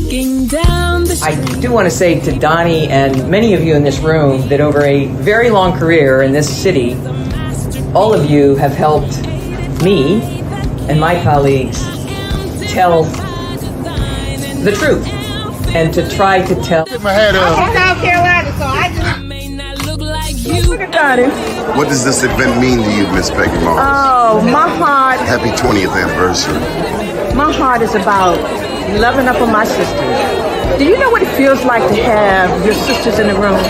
walking down the street. I do want to say to Donnie and many of you in this room that over a very long career in this city, all of you have helped me and my colleagues tell the truth and to try to tell. Get my hat up. I'm from South Carolina, so I just May not look like you. look at Donnie. What does this event mean to you, Miss Peggy Morris? Oh, my heart, Happy 20th anniversary. my heart is about loving up on my sisters. Do you know what it feels like to have your sisters in the room?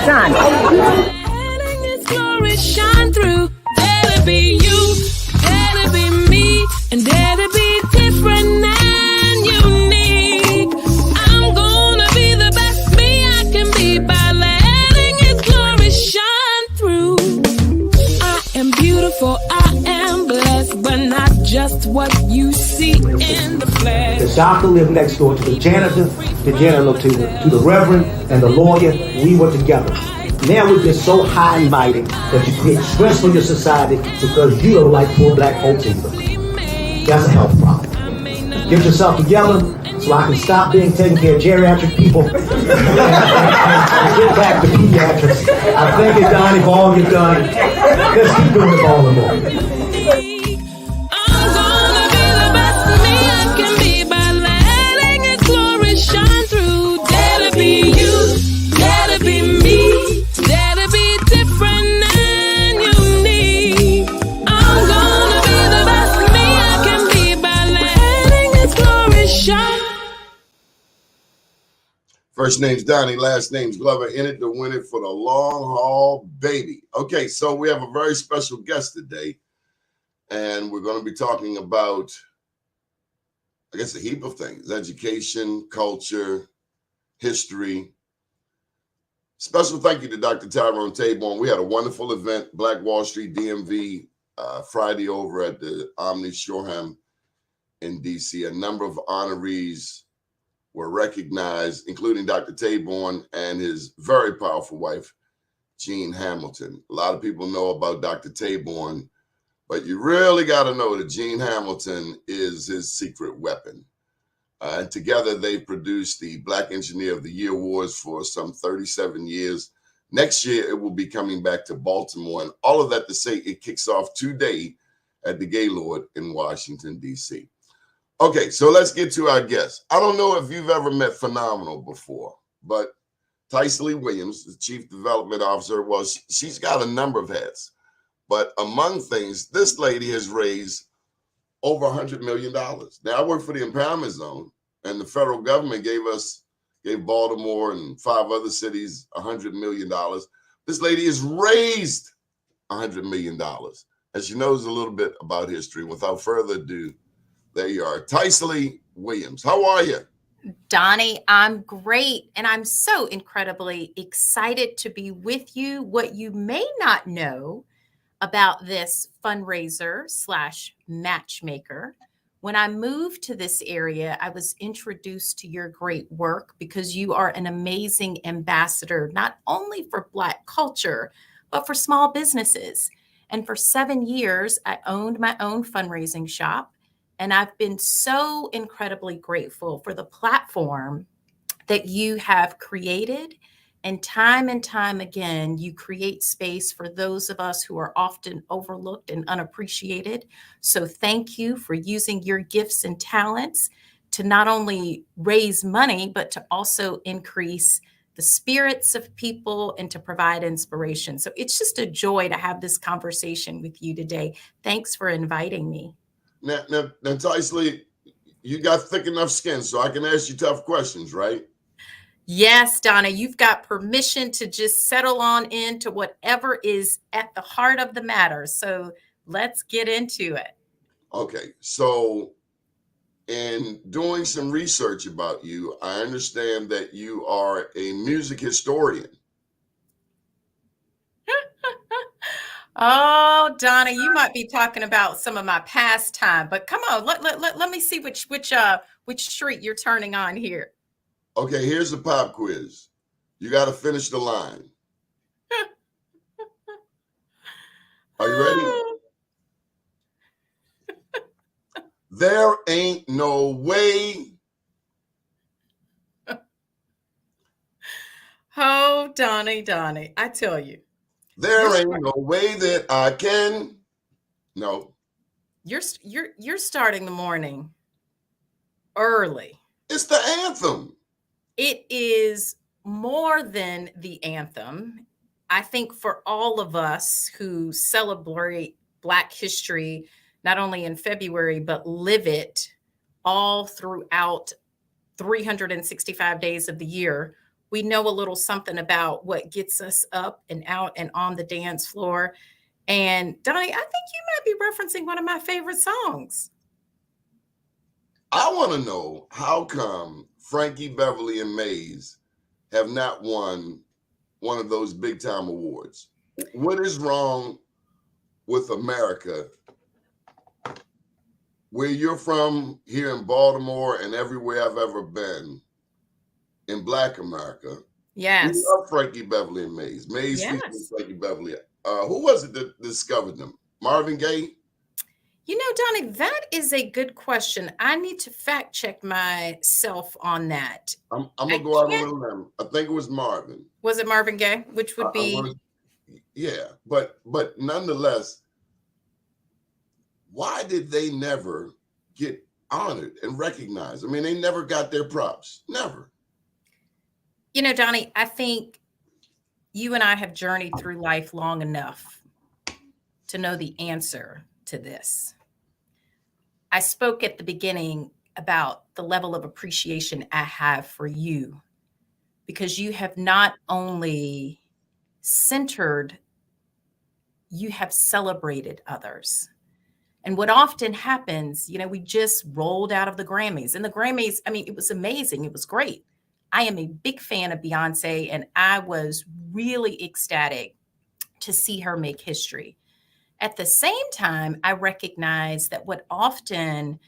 Donnie. Letting His glory shine through. Dare to be you, dare to be me, and dare to be different and unique. I'm gonna be the best me I can be by letting His glory shine through. I am beautiful, I am blessed, but not just what you see in the flesh. The doctor lived next door to the janitor to the reverend, and the lawyer. We were together. Now we've been so high and mighty that you create stress for your society because you don't like poor black folks either. That's a health problem. Get yourself together so I can stop being taking care of geriatric people and get back to pediatrics. I thank you, Donnie, for all you've done. Let's keep doing it all and more. I'm gonna be the best me I can be by letting His glory shine through. Dare to be you, dare to be me, dare to be different and unique. I'm gonna be the best me I can be by letting His glory shine. First name's Donnie, last name's Glover, in it to win it for the long haul, baby. Okay, so we have a very special guest today, and we're going to be talking about, I guess, a heap of things: education, culture, history. Special thank you to Dr. Tyrone Taborn. We had a wonderful event, Black Wall Street DMV, Friday over at the Omni Shoreham in DC. A number of honorees were recognized, including Dr. Taborn and his very powerful wife, Jean Hamilton. A lot of people know about Dr. Taborn, but you really got to know that Jean Hamilton is his secret weapon. And together they produced the Black Engineer of the Year Awards for some 37 years. Next year, it will be coming back to Baltimore. And all of that to say, it kicks off today at the Gaylord in Washington, D.C. Okay, so let's get to our guest. I don't know if you've ever met Phenomenal before, but Tycely Williams, the Chief Development Officer, she's got a number of hats. But among things, this lady has raised over $100 million. Now, I work for the Empowerment Zone, and the federal government gave Baltimore and 5 other cities $100 million. This lady has raised $100 million, and she knows a little bit about history. Without further ado, there you are, Tycely Williams. How are you? Donnie, I'm great, and I'm so incredibly excited to be with you. What you may not know about this fundraiser / matchmaker, when I moved to this area, I was introduced to your great work because you are an amazing ambassador, not only for Black culture, but for small businesses. And for 7 years, I owned my own fundraising shop. And I've been so incredibly grateful for the platform that you have created. And time again, you create space for those of us who are often overlooked and unappreciated. So thank you for using your gifts and talents to not only raise money, but to also increase the spirits of people and to provide inspiration. So it's just a joy to have this conversation with you today. Thanks for inviting me. Now, Tycely, you got thick enough skin so I can ask you tough questions, right? Yes, Donna, you've got permission to just settle on into whatever is at the heart of the matter. So let's get into it. Okay, so in doing some research about you, I understand that you are a music historian. Oh, Donna, you might be talking about some of my pastime, but come on, let me see which street you're turning on here. Okay, here's the pop quiz. You got to finish the line. Are you ready? There ain't no way Donnie, I tell you, There ain't no way that I can. No, you're starting the morning early. it's the anthem. It is more than the anthem. I think for all of us who celebrate Black history, not only in February, but live it all throughout 365 days of the year, we know a little something about what gets us up and out and on the dance floor. And Donnie, I think you might be referencing one of my favorite songs. I want to know how come Frankie Beverly and Mays have not won one of those big time awards. What is wrong with America, where you're from here in Baltimore and everywhere I've ever been in Black America? Yes. We love Frankie Beverly and Mays. Mays featuring Frankie Beverly. Who was it that discovered them? Marvin Gaye? You know, Donnie, that is a good question. I need to fact check myself on that. I'm gonna go out on a limb. I think it was Marvin. Was it Marvin Gaye? Which would be yeah, but nonetheless, why did they never get honored and recognized? I mean, they never got their props. Never. You know, Donnie, I think you and I have journeyed through life long enough to know the answer to this. I spoke at the beginning about the level of appreciation I have for you, because you have not only centered, you have celebrated others. And what often happens, you know, we just rolled out of the Grammys, and the Grammys, I mean, it was amazing. It was great. I am a big fan of Beyonce, and I was really ecstatic to see her make history. At the same time, I recognize that what often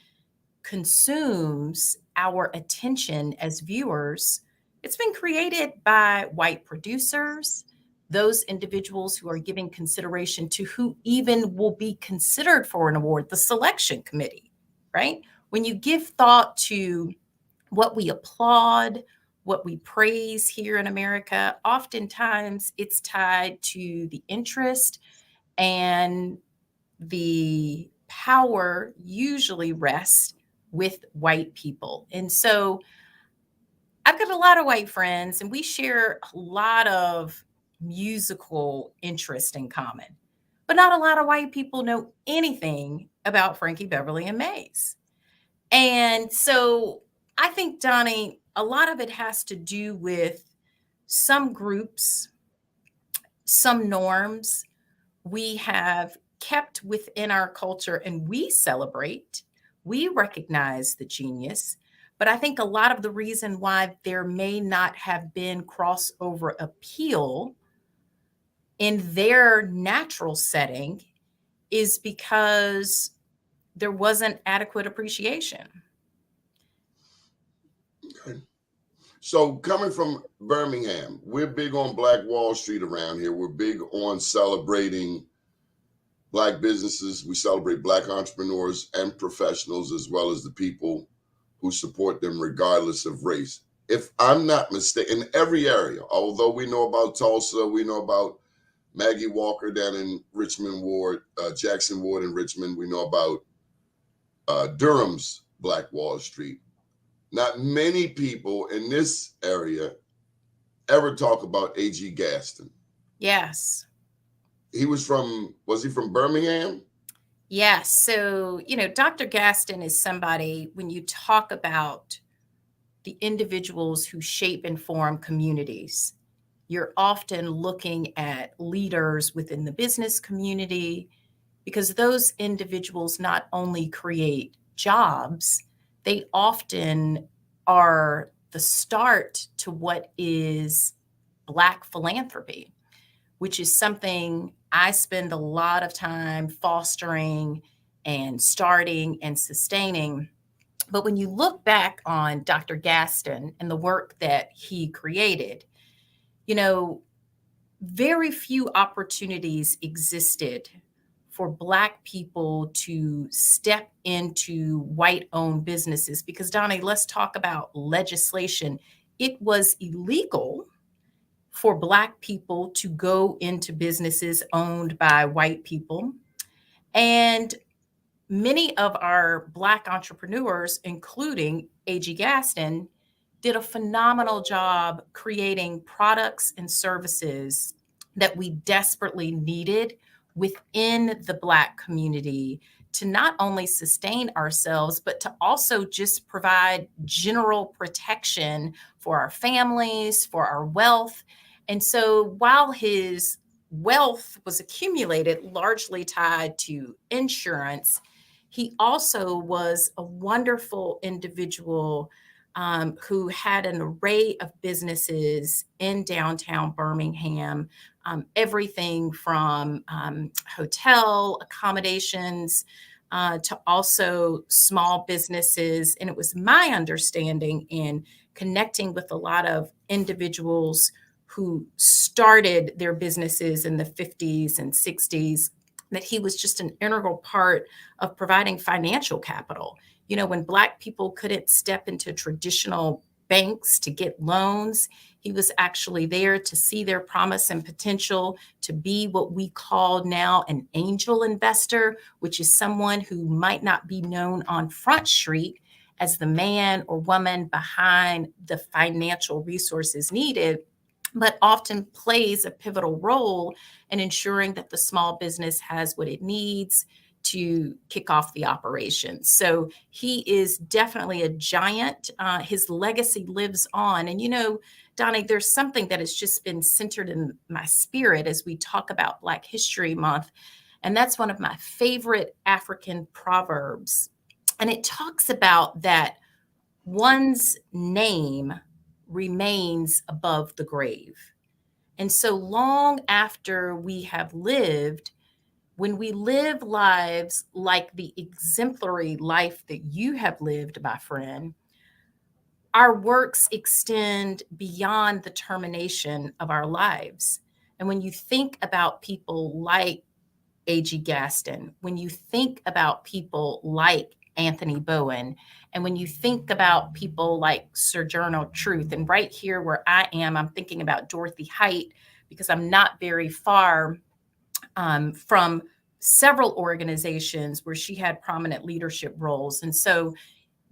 consumes our attention as viewers, it's been created by white producers, those individuals who are giving consideration to who even will be considered for an award, the selection committee, right? When you give thought to what we applaud, what we praise here in America, oftentimes it's tied to the interest, and the power usually rests with white people. And so I've got a lot of white friends, and we share a lot of musical interest in common, but not a lot of white people know anything about Frankie Beverly and Mays. And so I think, Donnie, a lot of it has to do with some groups, some norms we have kept within our culture, and we celebrate, we recognize the genius. But I think a lot of the reason why there may not have been crossover appeal in their natural setting is because there wasn't adequate appreciation. Okay. So coming from Birmingham, we're big on Black Wall Street around here. We're big on celebrating Black businesses. We celebrate Black entrepreneurs and professionals, as well as the people who support them regardless of race. If I'm not mistaken, in every area, although we know about Tulsa, we know about Maggie Walker down in Richmond Ward, Jackson Ward in Richmond, we know about Durham's Black Wall Street. Not many people in this area ever talk about A.G. Gaston. Yes. Was he from Birmingham? Yes. So, you know, Dr. Gaston is somebody, when you talk about the individuals who shape and form communities, you're often looking at leaders within the business community, because those individuals not only create jobs, they often are the start to what is Black philanthropy, which is something I spend a lot of time fostering and starting and sustaining. But when you look back on Dr. Gaston and the work that he created, you know, very few opportunities existed for Black people to step into white-owned businesses. Because, Donnie, let's talk about legislation. It was illegal for Black people to go into businesses owned by white people. And many of our Black entrepreneurs, including A.G. Gaston, did a phenomenal job creating products and services that we desperately needed within the Black community to not only sustain ourselves, but to also just provide general protection for our families, for our wealth. And so while his wealth was accumulated largely tied to insurance, he also was a wonderful individual who had an array of businesses in downtown Birmingham, everything from hotel accommodations to also small businesses. And it was my understanding in connecting with a lot of individuals who started their businesses in the 50s and 60s, that he was just an integral part of providing financial capital. You know, when Black people couldn't step into traditional banks to get loans, he was actually there to see their promise and potential to be what we call now an angel investor, which is someone who might not be known on Front Street as the man or woman behind the financial resources needed, but often plays a pivotal role in ensuring that the small business has what it needs to kick off the operation. So he is definitely a giant. His legacy lives on. And, you know, Donnie, there's something that has just been centered in my spirit as we talk about Black History Month. And that's one of my favorite African proverbs. And it talks about that one's name remains above the grave. And so long after we have lived, when we live lives like the exemplary life that you have lived, my friend, our works extend beyond the termination of our lives. And when you think about people like A.G. Gaston, when you think about people like Anthony Bowen, and when you think about people like Sojourner Truth, and right here where I am, I'm thinking about Dorothy Height, because I'm not very far from several organizations where she had prominent leadership roles. And so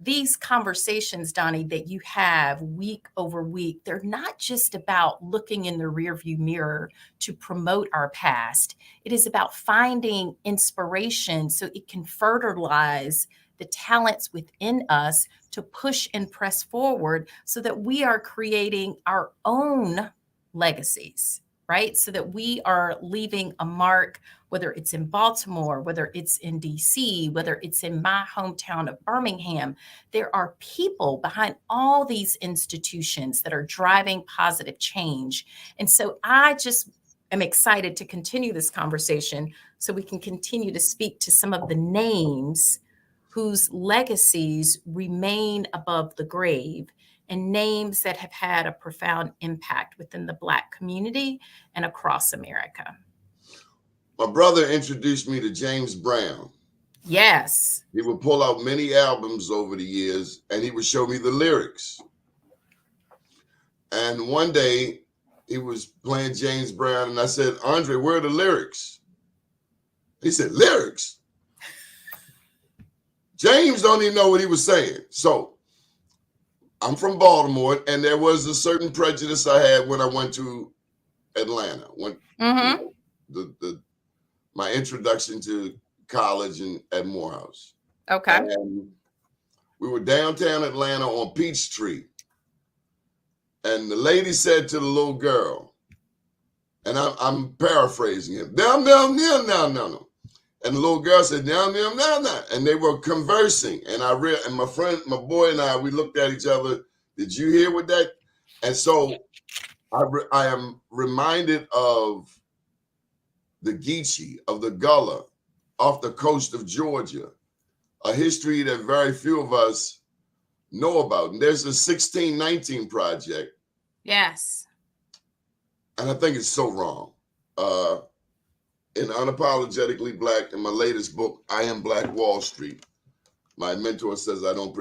these conversations, Donnie, that you have week over week, they're not just about looking in the rearview mirror to promote our past. It is about finding inspiration so it can fertilize the talents within us to push and press forward so that we are creating our own legacies, right? So that we are leaving a mark, whether it's in Baltimore, whether it's in DC, whether it's in my hometown of Birmingham. There are people behind all these institutions that are driving positive change. And so I just am excited to continue this conversation so we can continue to speak to some of the names whose legacies remain above the grave, and names that have had a profound impact within the Black community and across America. My brother introduced me to James Brown. Yes. He would pull out many albums over the years, and he would show me the lyrics. And one day, he was playing James Brown, and I said, Andre, where are the lyrics? He said, lyrics? James don't even know what he was saying. So I'm from Baltimore, and there was a certain prejudice I had when I went to Atlanta. When my introduction to college at Morehouse. Okay. And we were downtown Atlanta on Peachtree, and the lady said to the little girl, and I'm paraphrasing it, no. And the little girl said, no. And they were conversing. And and my boy and I, we looked at each other. Did you hear what that? And so I am reminded of the Geechee, of the Gullah off the coast of Georgia, a history that very few of us know about. And there's the 1619 Project. Yes. And I think it's so wrong. In Unapologetically Black, in my latest book, I Am Black Wall Street, my mentor says I don't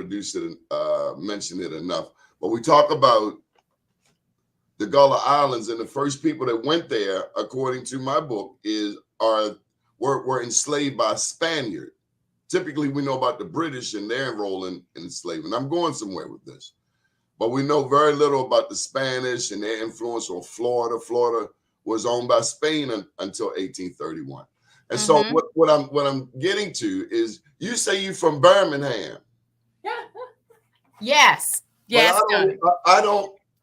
mention it enough. But we talk about the Gullah Islands, and the first people that went there, according to my book, were enslaved by Spaniards. Typically, we know about the British and their role in enslavement. I'm going somewhere with this, but we know very little about the Spanish and their influence on Florida. Florida was owned by Spain until 1831. And so what I'm getting to is, you say you from Birmingham. Yes. Yes.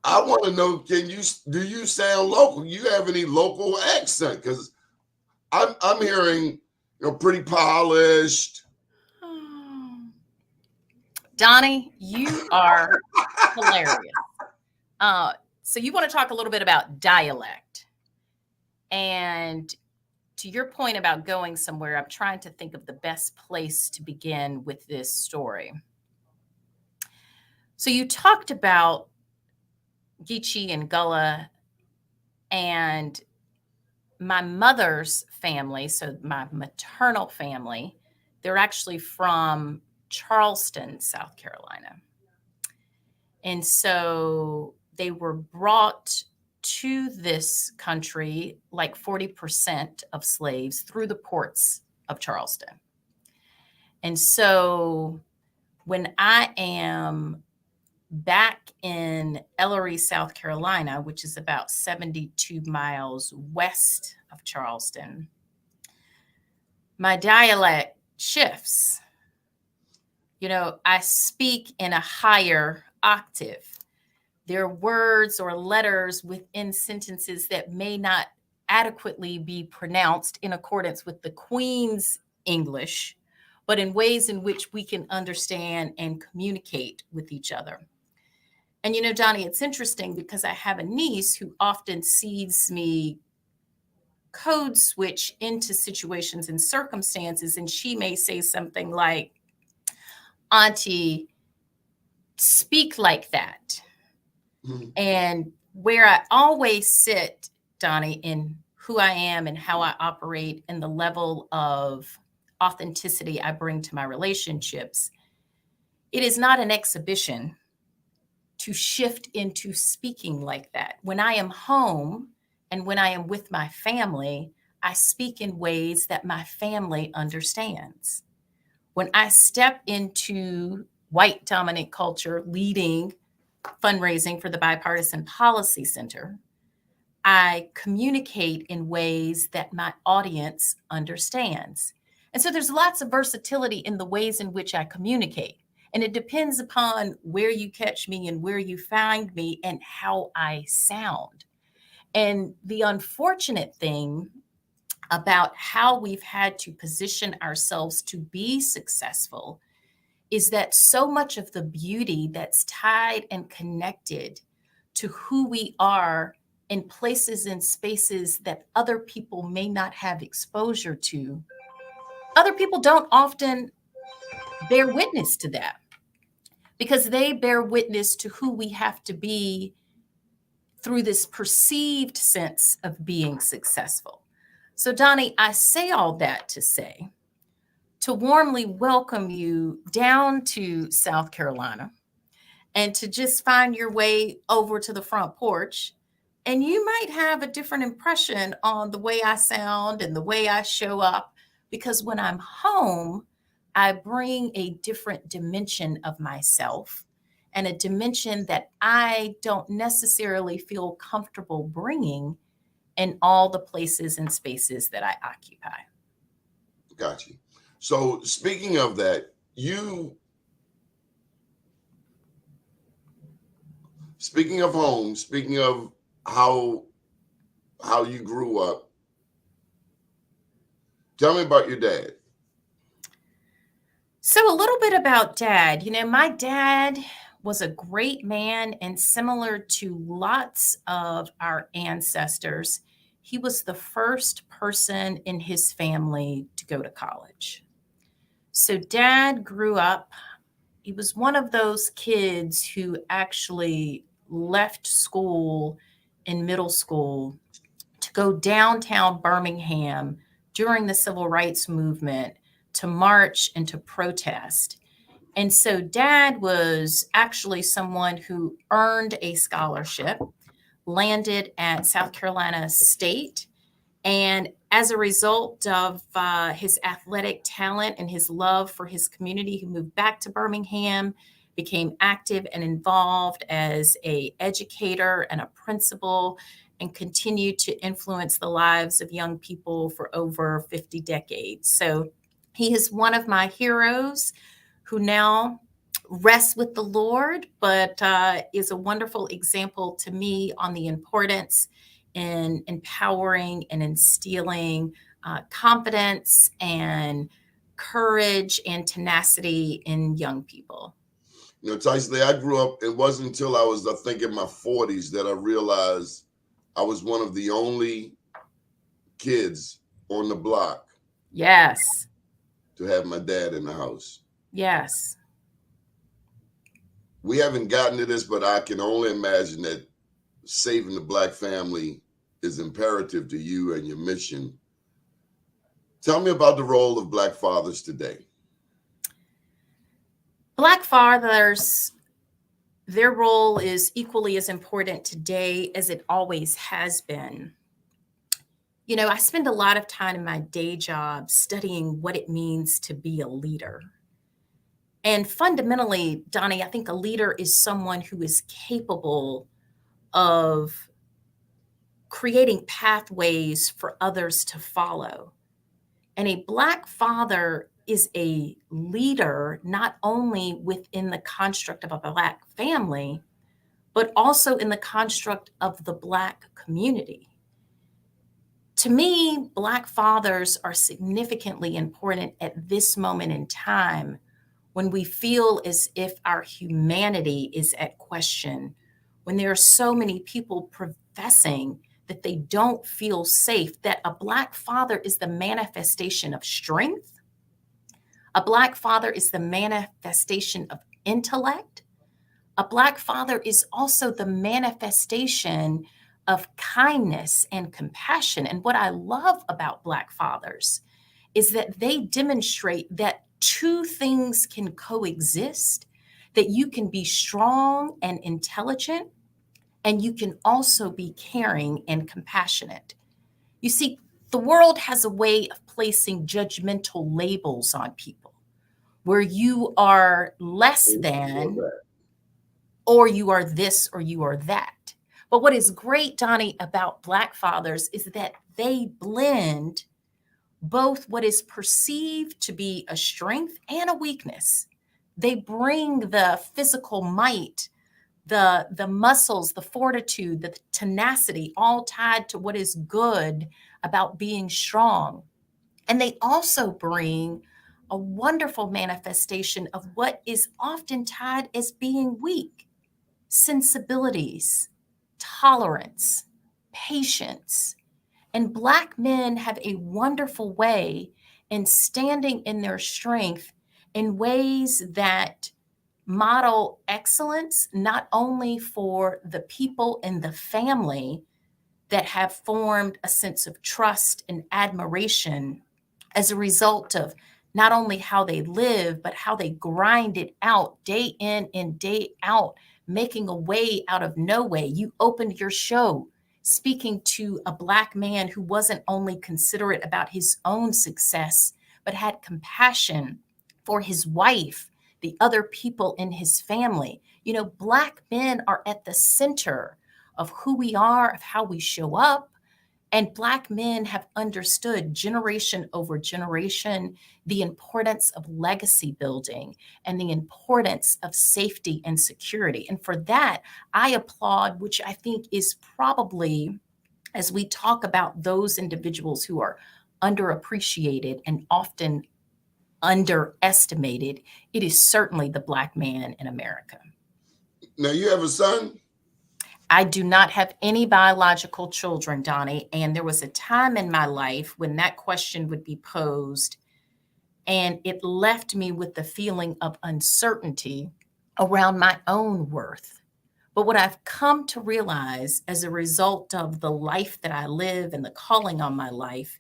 I want to know, do you sound local? You have any local accent? Because I'm hearing, pretty polished. Donnie, you are hilarious. So you want to talk a little bit about dialect. And to your point about going somewhere, I'm trying to think of the best place to begin with this story. So you talked about Geechee and Gullah, and my mother's family, so my maternal family, they're actually from Charleston, South Carolina. And so they were brought to this country, like 40% of slaves, through the ports of Charleston. And so when I am back in Ellery, South Carolina, which is about 72 miles west of Charleston, my dialect shifts. I speak in a higher octave. There are words or letters within sentences that may not adequately be pronounced in accordance with the Queen's English, but in ways in which we can understand and communicate with each other. And, Donnie, it's interesting because I have a niece who often sees me code switch into situations and circumstances, and she may say something like, "Auntie, speak like that." Mm-hmm. And where I always sit, Donnie, in who I am and how I operate and the level of authenticity I bring to my relationships, it is not an exhibition to shift into speaking like that. When I am home and when I am with my family, I speak in ways that my family understands. When I step into white dominant culture, leading fundraising for the Bipartisan Policy Center, I communicate in ways that my audience understands. And so there's lots of versatility in the ways in which I communicate. And it depends upon where you catch me and where you find me and how I sound. And the unfortunate thing about how we've had to position ourselves to be successful is that so much of the beauty that's tied and connected to who we are in places and spaces that other people may not have exposure to, other people don't often bear witness to that, because they bear witness to who we have to be through this perceived sense of being successful. So, Donnie, I say all that to say, to warmly welcome you down to South Carolina and to just find your way over to the front porch. And you might have a different impression on the way I sound and the way I show up, because when I'm home, I bring a different dimension of myself, and a dimension that I don't necessarily feel comfortable bringing in all the places and spaces that I occupy. Got you. So speaking of that, speaking of home, speaking of how you grew up, tell me about your dad. So a little bit about Dad. My dad was a great man, and similar to lots of our ancestors, he was the first person in his family to go to college. So Dad grew up, he was one of those kids who actually left school in middle school to go downtown Birmingham during the Civil Rights Movement to march and to protest. And so Dad was actually someone who earned a scholarship, landed at South Carolina State. And as a result of his athletic talent and his love for his community, he moved back to Birmingham, became active and involved as an educator and a principal, and continued to influence the lives of young people for over 50 decades. So he is one of my heroes who now rests with the Lord, but is a wonderful example to me on the importance in empowering and instilling confidence and courage and tenacity in young people. You know, Tycely, I grew up, it wasn't until I was, I think, in my 40s that I realized I was one of the only kids on the block. Yes. To have my dad in the house. Yes. We haven't gotten to this, but I can only imagine that saving the Black family is imperative to you and your mission. Tell me about the role of Black fathers today. Black fathers, their role is equally as important today as it always has been. You know, I spend a lot of time in my day job studying what it means to be a leader. And fundamentally, Donnie, I think a leader is someone who is capable of creating pathways for others to follow. And a Black father is a leader, not only within the construct of a Black family, but also in the construct of the Black community. To me, Black fathers are significantly important at this moment in time when we feel as if our humanity is at question, when there are so many people professing that they don't feel safe, that a Black father is the manifestation of strength. A Black father is the manifestation of intellect. A Black father is also the manifestation of kindness and compassion. And what I love about Black fathers is that they demonstrate that two things can coexist, that you can be strong and intelligent, and you can also be caring and compassionate. You see, the world has a way of placing judgmental labels on people, where you are less than, or you are this, or you are that. But what is great, Donnie, about Black fathers is that they blend both what is perceived to be a strength and a weakness. They bring the physical might, the muscles, the fortitude, the tenacity, all tied to what is good about being strong. And they also bring a wonderful manifestation of what is often tied as being weak: sensibilities, tolerance, patience. And Black men have a wonderful way in standing in their strength in ways that model excellence, not only for the people in the family that have formed a sense of trust and admiration as a result of not only how they live, but how they grind it out day in and day out, making a way out of no way. You opened your show speaking to a Black man who wasn't only considerate about his own success, but had compassion for his wife, the other people in his family. You know, Black men are at the center of who we are, of how we show up. And Black men have understood generation over generation the importance of legacy building and the importance of safety and security. And for that, I applaud, which I think is probably, as we talk about those individuals who are underappreciated and often underestimated, it is certainly the Black man in America. Now, you have a son? I do not have any biological children, Donnie, and there was a time in my life when that question would be posed, and it left me with the feeling of uncertainty around my own worth. But what I've come to realize as a result of the life that I live and the calling on my life,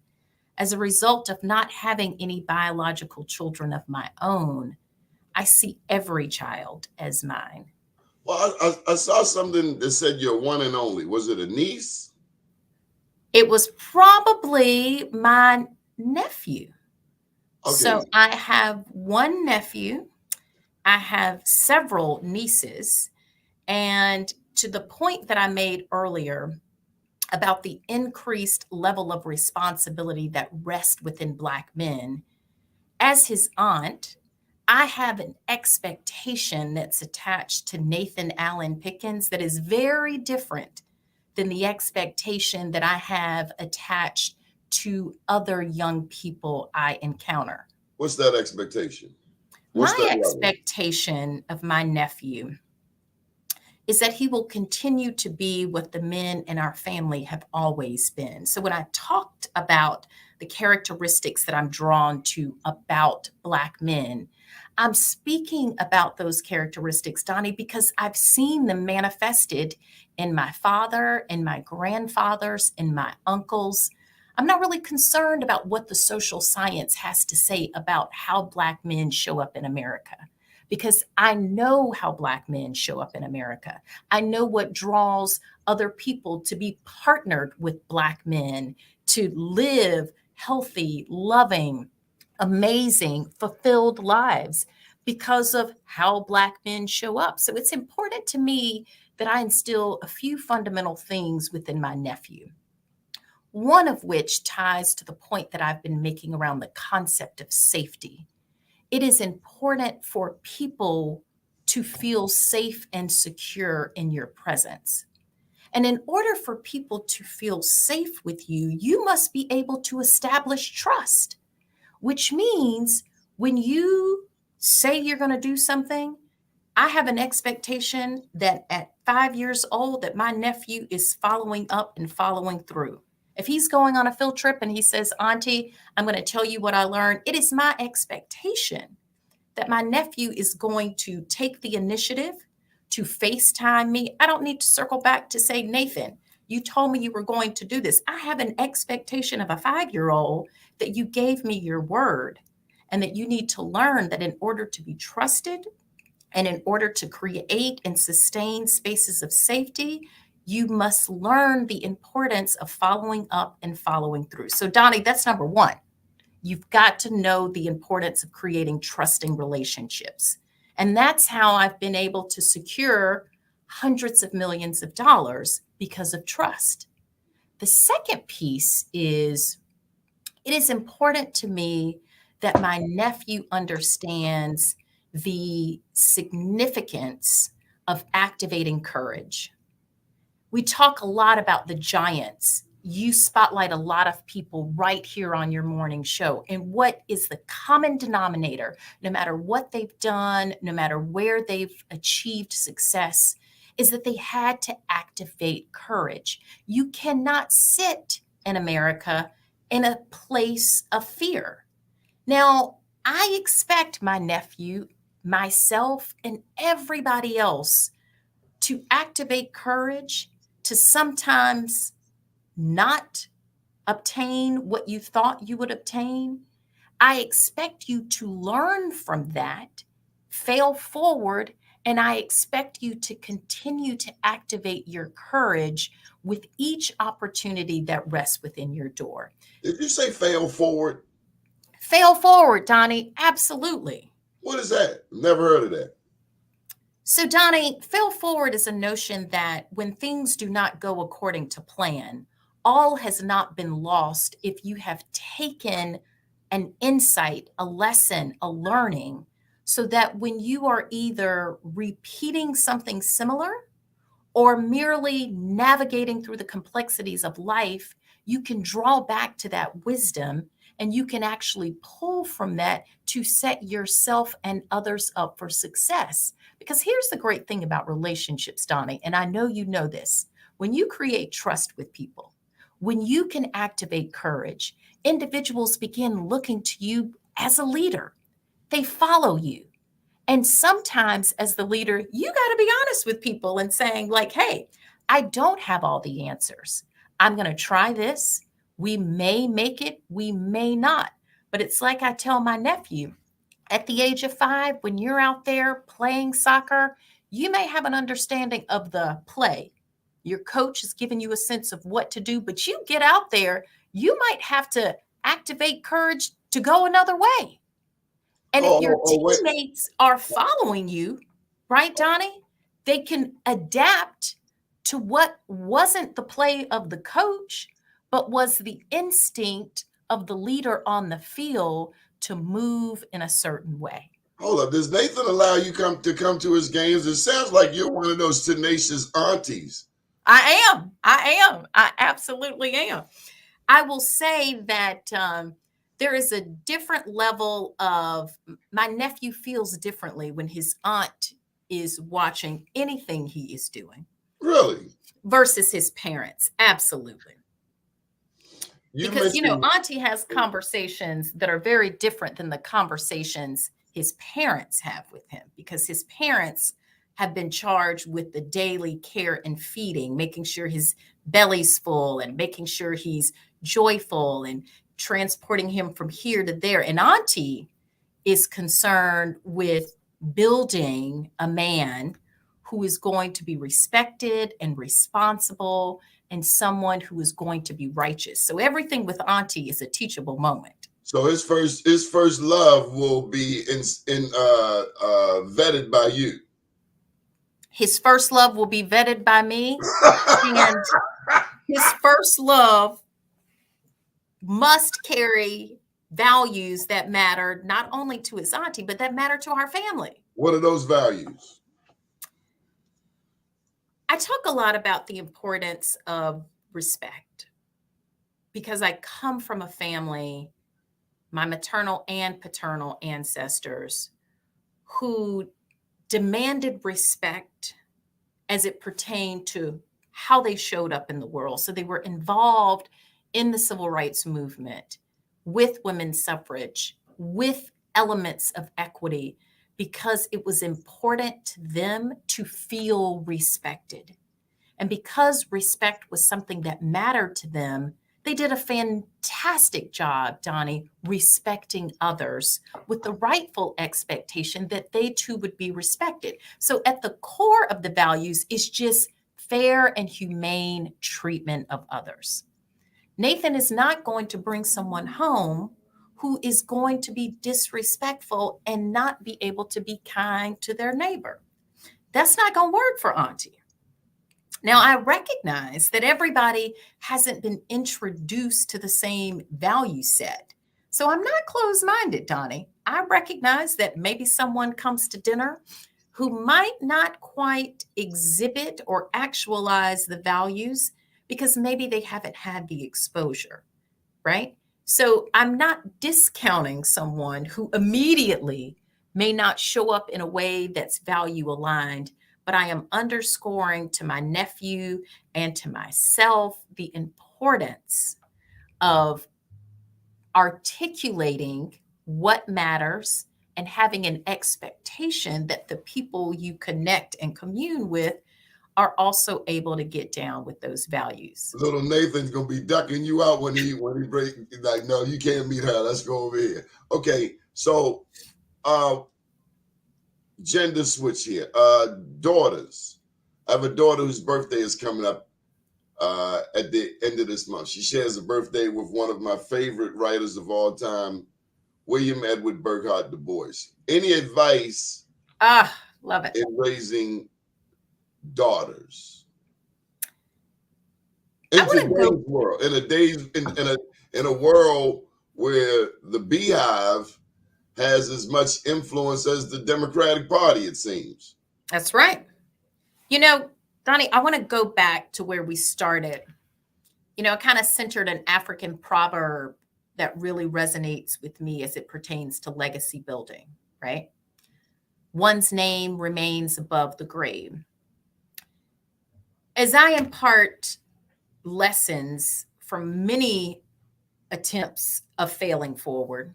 as a result of not having any biological children of my own, I see every child as mine. Well, I saw something that said you're one and only. Was it a niece? It was probably my nephew. Okay. So I have one nephew. I have several nieces. And to the point that I made earlier about the increased level of responsibility that rests within Black men, as his aunt, I have an expectation that's attached to Nathan Allen Pickens that is very different than the expectation that I have attached to other young people I encounter. What's that expectation? What's My that level? expectation of my nephew is that he will continue to be what the men in our family have always been. So when I talked about the characteristics that I'm drawn to about Black men, I'm speaking about those characteristics, Donnie, because I've seen them manifested in my father, in my grandfathers, in my uncles. I'm not really concerned about what the social science has to say about how Black men show up in America, because I know how Black men show up in America. I know what draws other people to be partnered with Black men to live healthy, loving, amazing, fulfilled lives because of how Black men show up. So it's important to me that I instill a few fundamental things within my nephew. One of which ties to the point that I've been making around the concept of safety. It is important for people to feel safe and secure in your presence. And in order for people to feel safe with you, you must be able to establish trust, which means when you say you're going to do something, I have an expectation that at 5 years old that my nephew is following up and following through. If he's going on a field trip and he says, Auntie, I'm going to tell you what I learned, it is my expectation that my nephew is going to take the initiative to FaceTime me. I don't need to circle back to say, Nathan, you told me you were going to do this. I have an expectation of a 5-year-old that you gave me your word, and that you need to learn that in order to be trusted and in order to create and sustain spaces of safety, you must learn the importance of following up and following through. So, Donnie, that's number one. You've got to know the importance of creating trusting relationships. And that's how I've been able to secure hundreds of millions of dollars because of trust. The second piece is it is important to me that my nephew understands the significance of activating courage. We talk a lot about the giants. You spotlight a lot of people right here on your morning show. And what is the common denominator, no matter what they've done, no matter where they've achieved success, is that they had to activate courage. You cannot sit in America in a place of fear. Now, I expect my nephew, myself, and everybody else to activate courage, to sometimes not obtain what you thought you would obtain. I expect you to learn from that, fail forward, and I expect you to continue to activate your courage with each opportunity that rests within your door. Did you say fail forward? Fail forward, Donnie. Absolutely. What is that? Never heard of that. So, Donnie, fail forward is a notion that when things do not go according to plan, all has not been lost if you have taken an insight, a lesson, a learning, so that when you are either repeating something similar or merely navigating through the complexities of life, you can draw back to that wisdom and you can actually pull from that to set yourself and others up for success. Because here's the great thing about relationships, Donnie, and I know you know this. When you create trust with people, when you can activate courage, individuals begin looking to you as a leader. They follow you. And sometimes as the leader, you got to be honest with people and saying like, hey, I don't have all the answers. I'm going to try this. We may make it, we may not. But it's like I tell my nephew, at the age of 5, when you're out there playing soccer, You may have an understanding of the play. Your coach is giving you a sense of what to do, but you get out there, you might have to activate courage to go another way. And if your Wait. teammates are following you, right, Donnie, they can adapt to what wasn't the play of the coach, but was the instinct of the leader on the field to move in a certain way. Hold up. Does Nathan allow you to come to his games? It sounds like you're one of those tenacious aunties. I am. I absolutely am. I will say that there is a different level of, my nephew feels differently when his aunt is watching anything he is doing. Really? Versus his parents. Absolutely. Because, Auntie has conversations that are very different than the conversations his parents have with him, because his parents have been charged with the daily care and feeding, making sure his belly's full and making sure he's joyful and transporting him from here to there. And Auntie is concerned with building a man who is going to be respected and responsible and someone who is going to be righteous. So everything with Auntie is a teachable moment. So his first love will be vetted by you. His first love will be vetted by me. And his first love must carry values that matter not only to his auntie, but that matter to our family. What are those values? I talk a lot about the importance of respect, because I come from a family, my maternal and paternal ancestors, who demanded respect as it pertained to how they showed up in the world. So they were involved in the civil rights movement, with women's suffrage, with elements of equity, because it was important to them to feel respected. And because respect was something that mattered to them, they did a fantastic job, Donnie, respecting others with the rightful expectation that they too would be respected. So at the core of the values is just fair and humane treatment of others. Nathan is not going to bring someone home who is going to be disrespectful and not be able to be kind to their neighbor. That's not going to work for Auntie. Now, I recognize that everybody hasn't been introduced to the same value set. So I'm not closed-minded, Donnie. I recognize that maybe someone comes to dinner who might not quite exhibit or actualize the values because maybe they haven't had the exposure, right? So I'm not discounting someone who immediately may not show up in a way that's value aligned, but I am underscoring to my nephew and to myself the importance of articulating what matters and having an expectation that the people you connect and commune with are also able to get down with those values. Little Nathan's gonna be ducking you out when he break, like, no, you can't meet her. Let's go over here. Okay, so gender switch here. Daughters. I have a daughter whose birthday is coming up at the end of this month. She shares a birthday with one of my favorite writers of all time, William Edward Burghardt Du Bois. Any advice? Love it. In raising daughters in today's world, in a world where the Beehive has as much influence as the Democratic Party, it seems. That's right. You know, Donnie, I want to go back to where we started. You know, it kind of centered an African proverb that really resonates with me as it pertains to legacy building, right? One's name remains above the grave. As I impart lessons from many attempts of failing forward,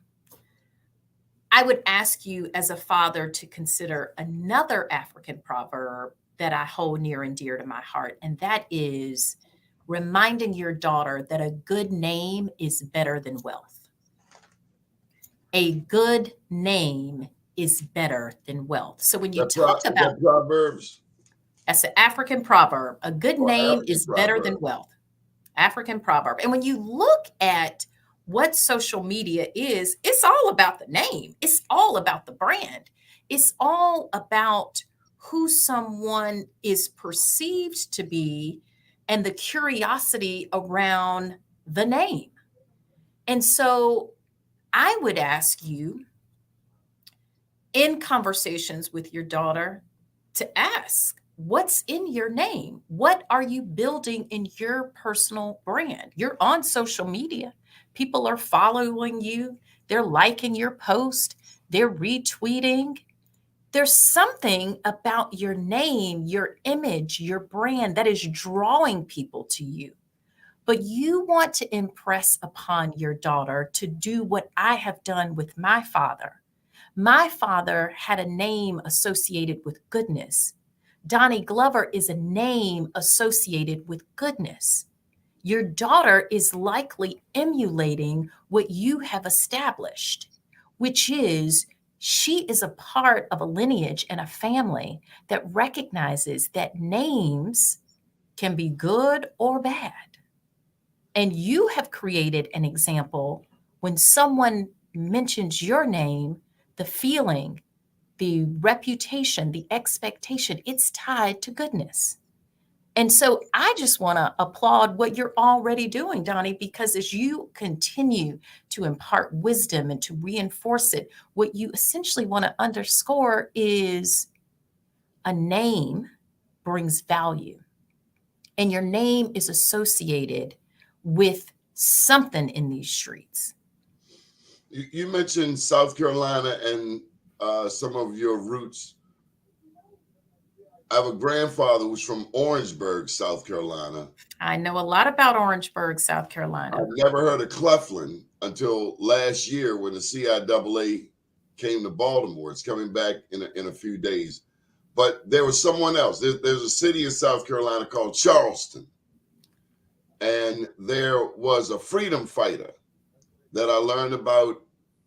I would ask you as a father to consider another African proverb that I hold near and dear to my heart, and that is reminding your daughter that a good name is better than wealth. A good name is better than wealth. So when you That talk is about, that Proverbs that's an African proverb, a good or name African is better than proverb? wealth. African proverb. And when you look at what social media is, it's all about the name. It's all about the brand. It's all about who someone is perceived to be and the curiosity around the name. And so I would ask you in conversations with your daughter to ask, what's in your name? What are you building in your personal brand? You're on social media. People are following you. They're liking your post. They're retweeting. There's something about your name, your image, your brand that is drawing people to you. But you want to impress upon your daughter to do what I have done with my father. My father had a name associated with goodness. Donnie Glover is a name associated with goodness. Your daughter is likely emulating what you have established, which is she is a part of a lineage and a family that recognizes that names can be good or bad. And you have created an example when someone mentions your name, the feeling, the reputation, the expectation, it's tied to goodness. And so I just want to applaud what you're already doing, Donnie, because as you continue to impart wisdom and to reinforce it, what you essentially want to underscore is a name brings value. And your name is associated with something in these streets. You mentioned South Carolina and some of your roots. I have a grandfather who's from Orangeburg, South Carolina. I know a lot about Orangeburg, South Carolina. I've never heard of Cleveland until last year when the CIAA came to Baltimore. It's coming back in a few days. But there was someone else. There's a city in South Carolina called Charleston. And there was a freedom fighter that I learned about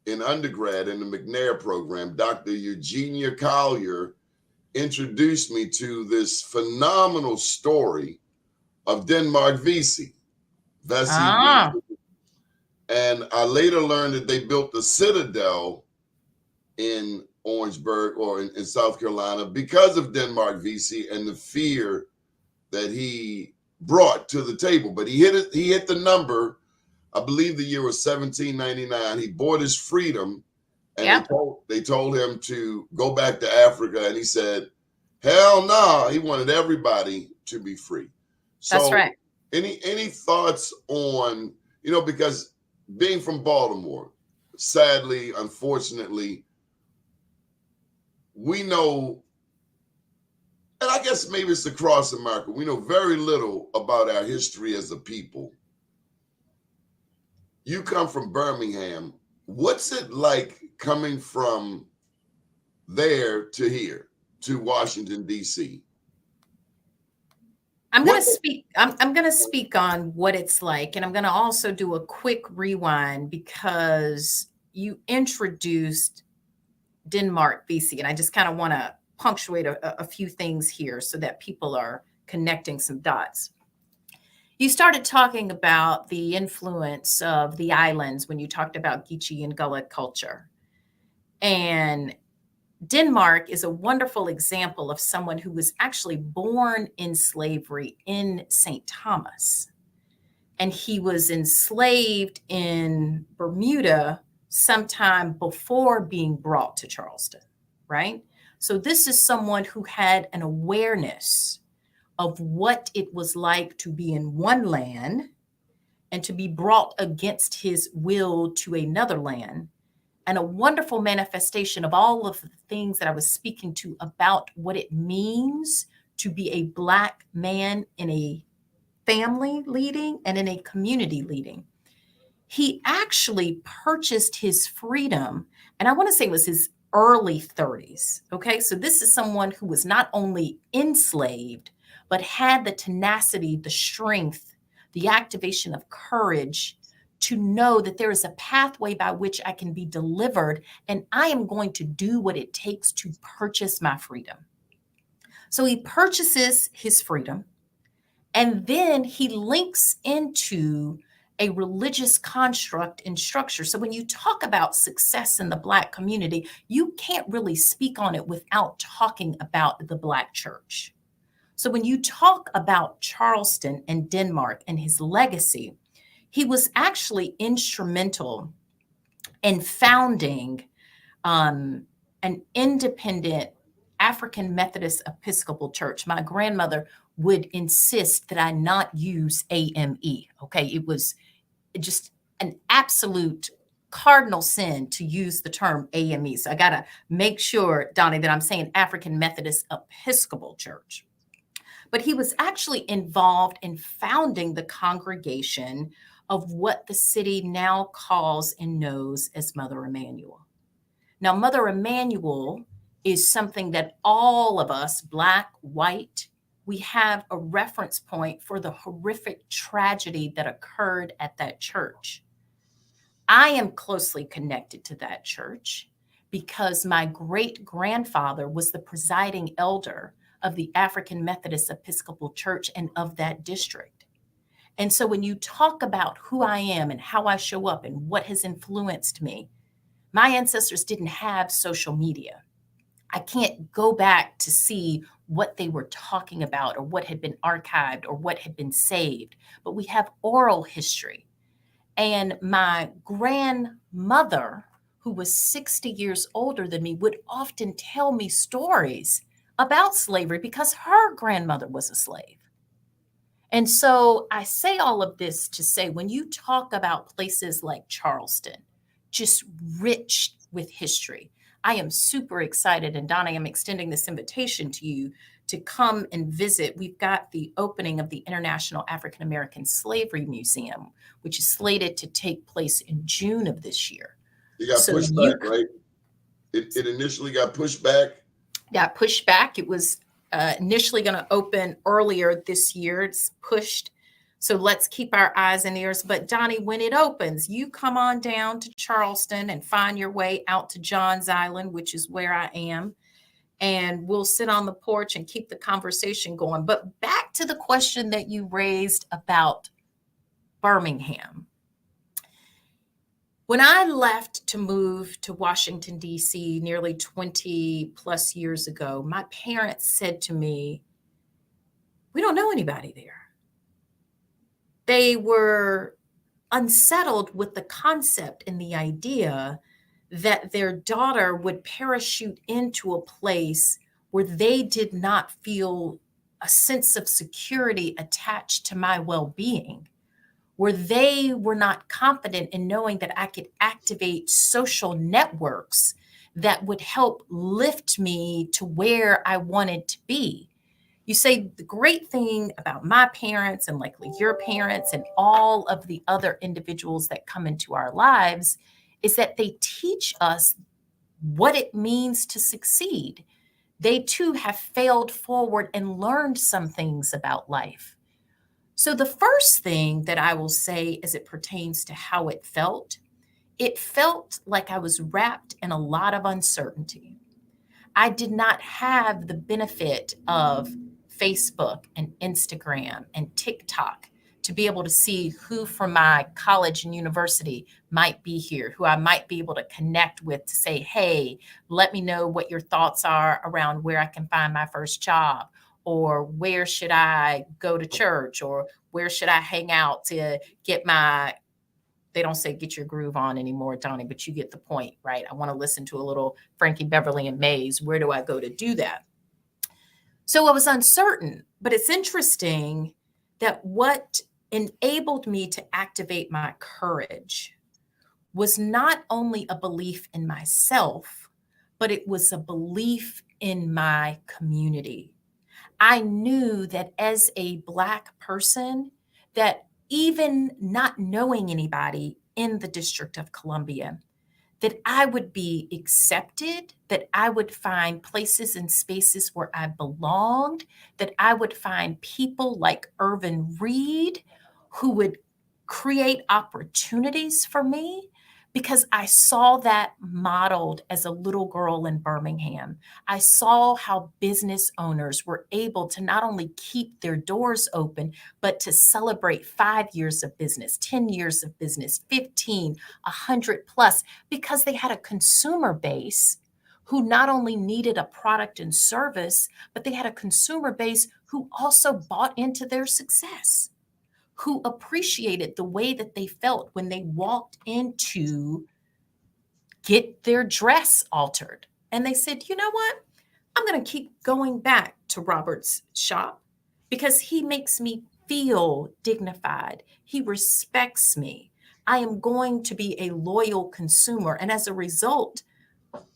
in undergrad in the McNair program. Dr. Eugenia Collier introduced me to this phenomenal story of Denmark Vesey. And I later learned that they built the Citadel in Orangeburg or in South Carolina because of Denmark Vesey and the fear that he brought to the table. But he hit the number. I believe the year was 1799. He bought his freedom, and they told him to go back to Africa, and he said, hell no. He wanted everybody to be free. So that's right. Any thoughts on, because being from Baltimore, sadly, unfortunately, we know, and I guess maybe it's across America, we know very little about our history as a people. You come from Birmingham. What's it like coming from there to here, to Washington, D.C.? I'm going to speak on what it's like, and I'm going to also do a quick rewind because you introduced Denmark Vesey, and I just kind of want to punctuate a few things here so that people are connecting some dots. You started talking about the influence of the islands when you talked about Geechee and Gullah culture. And Denmark is a wonderful example of someone who was actually born in slavery in St. Thomas. And he was enslaved in Bermuda sometime before being brought to Charleston, right? So this is someone who had an awareness of what it was like to be in one land and to be brought against his will to another land, and a wonderful manifestation of all of the things that I was speaking to about what it means to be a Black man in a family leading and in a community leading. He actually purchased his freedom, and I want to say it was his early 30s. Okay, so this is someone who was not only enslaved, but had the tenacity, the strength, the activation of courage to know that there is a pathway by which I can be delivered, and I am going to do what it takes to purchase my freedom. So he purchases his freedom, and then he links into a religious construct and structure. So when you talk about success in the Black community, you can't really speak on it without talking about the Black church. So when you talk about Charleston and Denmark and his legacy, he was actually instrumental in founding an independent African Methodist Episcopal church. My grandmother would insist that I not use AME. Okay, it was just an absolute cardinal sin to use the term AME. So I got to make sure, Donnie, that I'm saying African Methodist Episcopal Church. But he was actually involved in founding the congregation of what the city now calls and knows as Mother Emanuel. Now, Mother Emanuel is something that all of us, Black, white, we have a reference point for the horrific tragedy that occurred at that church. I am closely connected to that church because my great-grandfather was the presiding elder of the African Methodist Episcopal Church and of that district. And so when you talk about who I am and how I show up and what has influenced me, my ancestors didn't have social media. I can't go back to see what they were talking about or what had been archived or what had been saved, but we have oral history. And my grandmother, who was 60 years older than me, would often tell me stories about slavery because her grandmother was a slave. And so I say all of this to say, when you talk about places like Charleston, just rich with history, I am super excited. And Donnie, I'm extending this invitation to you to come and visit. We've got the opening of the International African American Slavery Museum, which is slated to take place in June of this year. You got pushed back, right? It initially got pushed back. Got pushed back. It was initially going to open earlier this year. It's pushed. So let's keep our eyes and ears. But Donnie, when it opens, you come on down to Charleston and find your way out to Johns Island, which is where I am. And we'll sit on the porch and keep the conversation going. But back to the question that you raised about Birmingham. When I left to move to Washington, D.C. nearly 20 plus years ago, my parents said to me, "We don't know anybody there." They were unsettled with the concept and the idea that their daughter would parachute into a place where they did not feel a sense of security attached to my well-being, where they were not confident in knowing that I could activate social networks that would help lift me to where I wanted to be. You say the great thing about my parents and likely your parents and all of the other individuals that come into our lives is that they teach us what it means to succeed. They too have failed forward and learned some things about life. So the first thing that I will say as it pertains to how it felt like I was wrapped in a lot of uncertainty. I did not have the benefit of Facebook and Instagram and TikTok to be able to see who from my college and university might be here, who I might be able to connect with to say, hey, let me know what your thoughts are around where I can find my first job, or where should I go to church, or where should I hang out to get my, they don't say get your groove on anymore, Donnie, but you get the point, right? I want to listen to a little Frankie Beverly and Mays. Where do I go to do that? So I was uncertain, but it's interesting that what enabled me to activate my courage was not only a belief in myself, but it was a belief in my community. I knew that as a Black person, that even not knowing anybody in the District of Columbia, that I would be accepted, that I would find places and spaces where I belonged, that I would find people like Irvin Reed who would create opportunities for me, because I saw that modeled as a little girl in Birmingham. I saw how business owners were able to not only keep their doors open, but to celebrate 5 years of business, 10 years of business, 15, 100 plus, because they had a consumer base who not only needed a product and service, but they had a consumer base who also bought into their success, who appreciated the way that they felt when they walked in to get their dress altered. And they said, you know what? I'm going to keep going back to Robert's shop because he makes me feel dignified. He respects me. I am going to be a loyal consumer. And as a result,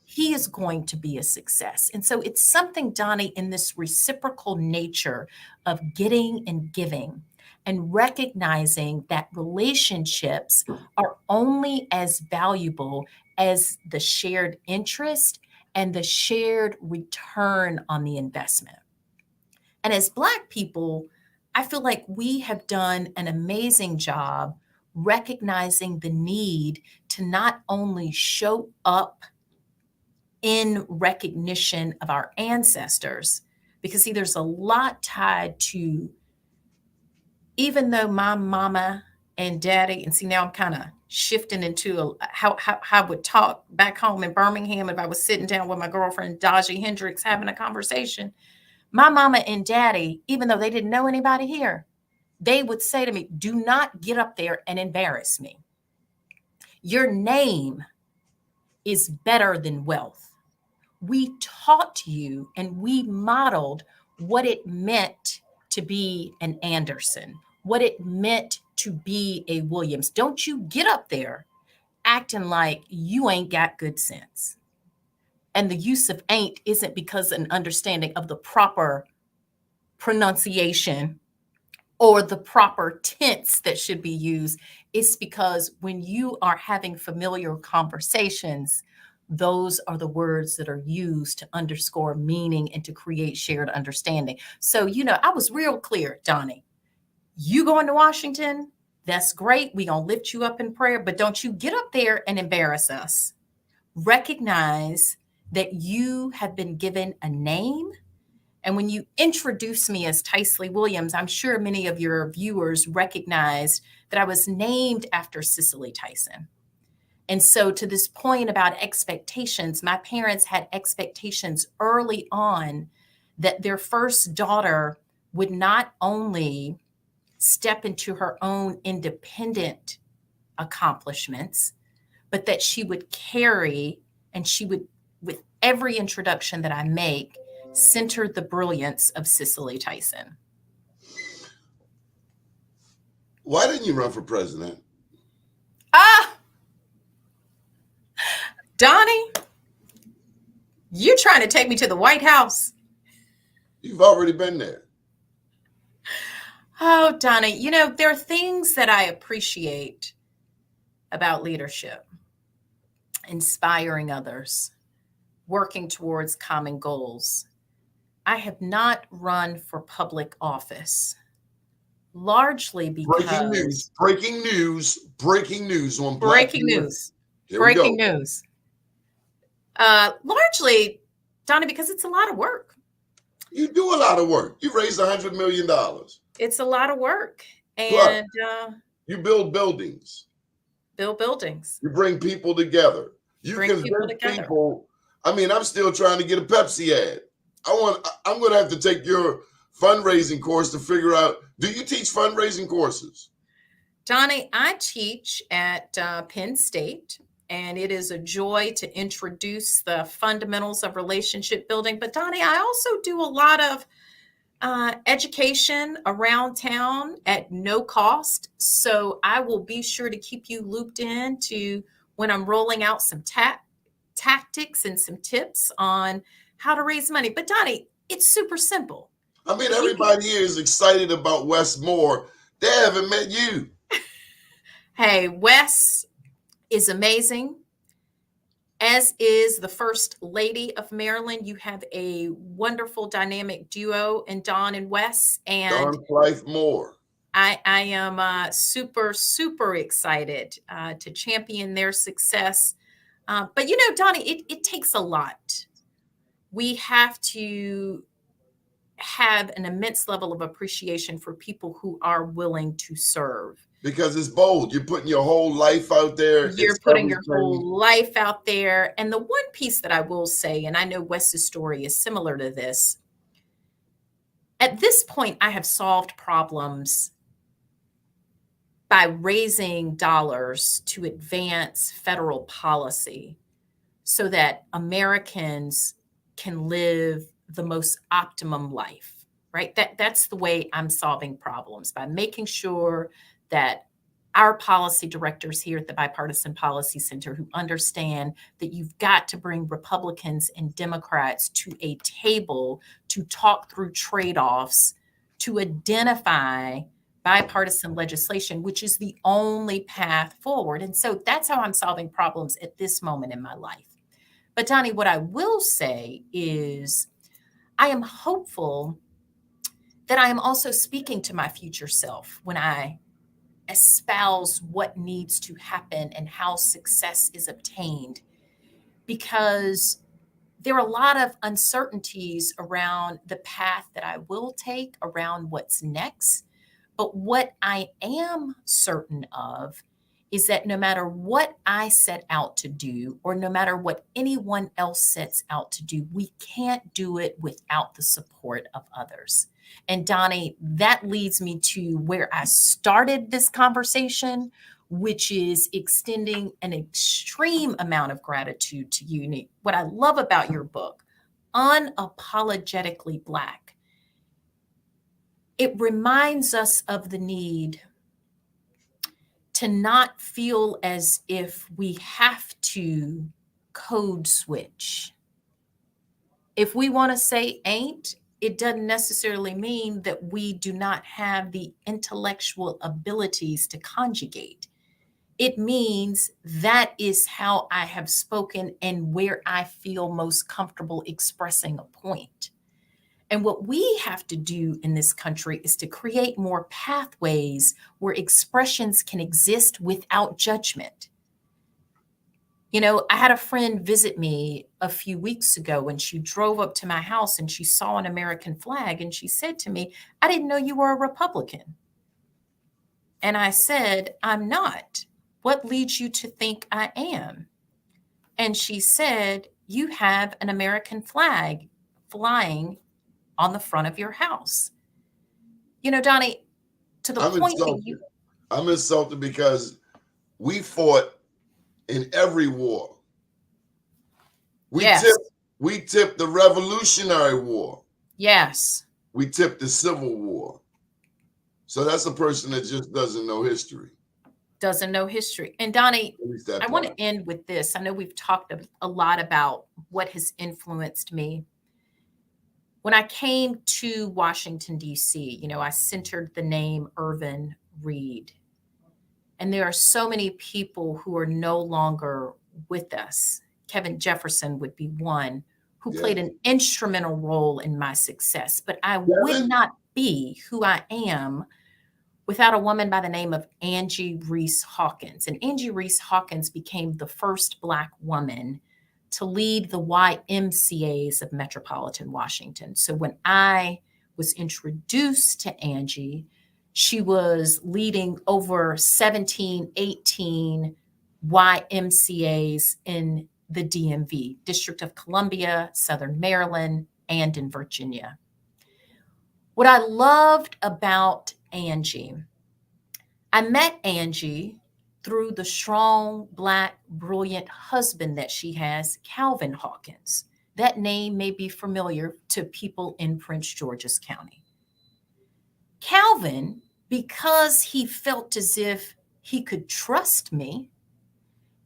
he is going to be a success. And so it's something, Donnie, in this reciprocal nature of getting and giving, and recognizing that relationships are only as valuable as the shared interest and the shared return on the investment. And as Black people, I feel like we have done an amazing job recognizing the need to not only show up in recognition of our ancestors, because see, there's a lot tied to, even though my mama and daddy, and see, now I'm kind of shifting into how I would talk back home in Birmingham if I was sitting down with my girlfriend, Daji Hendricks, having a conversation. My mama and daddy, even though they didn't know anybody here, they would say to me, do not get up there and embarrass me. Your name is better than wealth. We taught you and we modeled what it meant to be an Anderson, what it meant to be a Williams. Don't you get up there acting like you ain't got good sense. And the use of ain't isn't because an understanding of the proper pronunciation or the proper tense that should be used. It's because when you are having familiar conversations, those are the words that are used to underscore meaning and to create shared understanding. So, I was real clear, Donnie. You going to Washington? That's great. We're going to lift you up in prayer, but don't you get up there and embarrass us. Recognize that you have been given a name. And when you introduce me as Tycely Williams, I'm sure many of your viewers recognized that I was named after Cicely Tyson. And so to this point about expectations, my parents had expectations early on that their first daughter would not only step into her own independent accomplishments, but that she would carry, and she would, with every introduction that I make, center the brilliance of Cicely Tyson. Why didn't you run for president? Donnie, you trying to take me to the White House? You've already been there. Oh, Donnie, there are things that I appreciate about leadership: inspiring others, working towards common goals. I have not run for public office, largely because... Breaking news on breaking news. Breaking news. Largely, Donnie, because it's a lot of work. You do a lot of work. You raised $100 million. It's a lot of work. And you build buildings. You bring people together. You convince people. I mean, I'm still trying to get a Pepsi ad. I'm going to have to take your fundraising course to figure out, do you teach fundraising courses? Donnie, I teach at Penn State, and it is a joy to introduce the fundamentals of relationship building. But Donnie, I also do a lot of education around town at no cost. So I will be sure to keep you looped in to when I'm rolling out some tactics and some tips on how to raise money. But Donnie, it's super simple. I mean, everybody here is excited about Wes Moore. They haven't met you. Hey, Wes is amazing, as is the First Lady of Maryland. You have a wonderful dynamic duo in Dawn and Wes. And Dawn Blythe Moore. I am super, super excited to champion their success. But you know, Donnie, it takes a lot. We have to have an immense level of appreciation for people who are willing to serve. Because it's bold. You're putting your whole life out there. You're It's putting your everything. whole life out there. And the one piece that I will say, and I know Wes's story is similar to this, at this point, I have solved problems by raising dollars to advance federal policy so that Americans can live the most optimum life, right? That's the way I'm solving problems, by making sure that our policy directors here at the Bipartisan Policy Center, who understand that you've got to bring Republicans and Democrats to a table to talk through trade-offs, to identify bipartisan legislation, which is the only path forward. And so that's how I'm solving problems at this moment in my life. But Donnie, what I will say is I am hopeful that I am also speaking to my future self when I espouse what needs to happen and how success is obtained, because there are a lot of uncertainties around the path that I will take, around what's next. But what I am certain of is that no matter what I set out to do, or no matter what anyone else sets out to do, we can't do it without the support of others. And Donnie, that leads me to where I started this conversation, which is extending an extreme amount of gratitude to you. What I love about your book, Unapologetically Black, it reminds us of the need to not feel as if we have to code switch. If we want to say ain't, it doesn't necessarily mean that we do not have the intellectual abilities to conjugate. It means that is how I have spoken and where I feel most comfortable expressing a point. And what we have to do in this country is to create more pathways where expressions can exist without judgment. You know, I had a friend visit me a few weeks ago and she drove up to my house and she saw an American flag and she said to me, "I didn't know you were a Republican." And I said, "I'm not. What leads you to think I am?" And she said, "You have an American flag flying on the front of your house." You know, Donnie, to the point that you... I'm insulted because we fought in every war. We tipped the Revolutionary War. Yes. We tipped the Civil War. So that's a person that just doesn't know history. Doesn't know history. And Donnie, I want to end with this. I know we've talked a lot about what has influenced me. When I came to Washington, D.C., you know, I centered the name Irvin Reed. And there are so many people who are no longer with us. Kevin Jefferson would be one who played an instrumental role in my success. But I would not be who I am without a woman by the name of Angie Reese Hawkins. And Angie Reese Hawkins became the first Black woman to lead the YMCAs of Metropolitan Washington. So when I was introduced to Angie, she was leading over 17, 18 YMCAs in the DMV, District of Columbia, Southern Maryland, and in Virginia. What I loved about Angie, I met Angie through the strong, Black, brilliant husband that she has, Calvin Hawkins. That name may be familiar to people in Prince George's County. Calvin, because he felt as if he could trust me,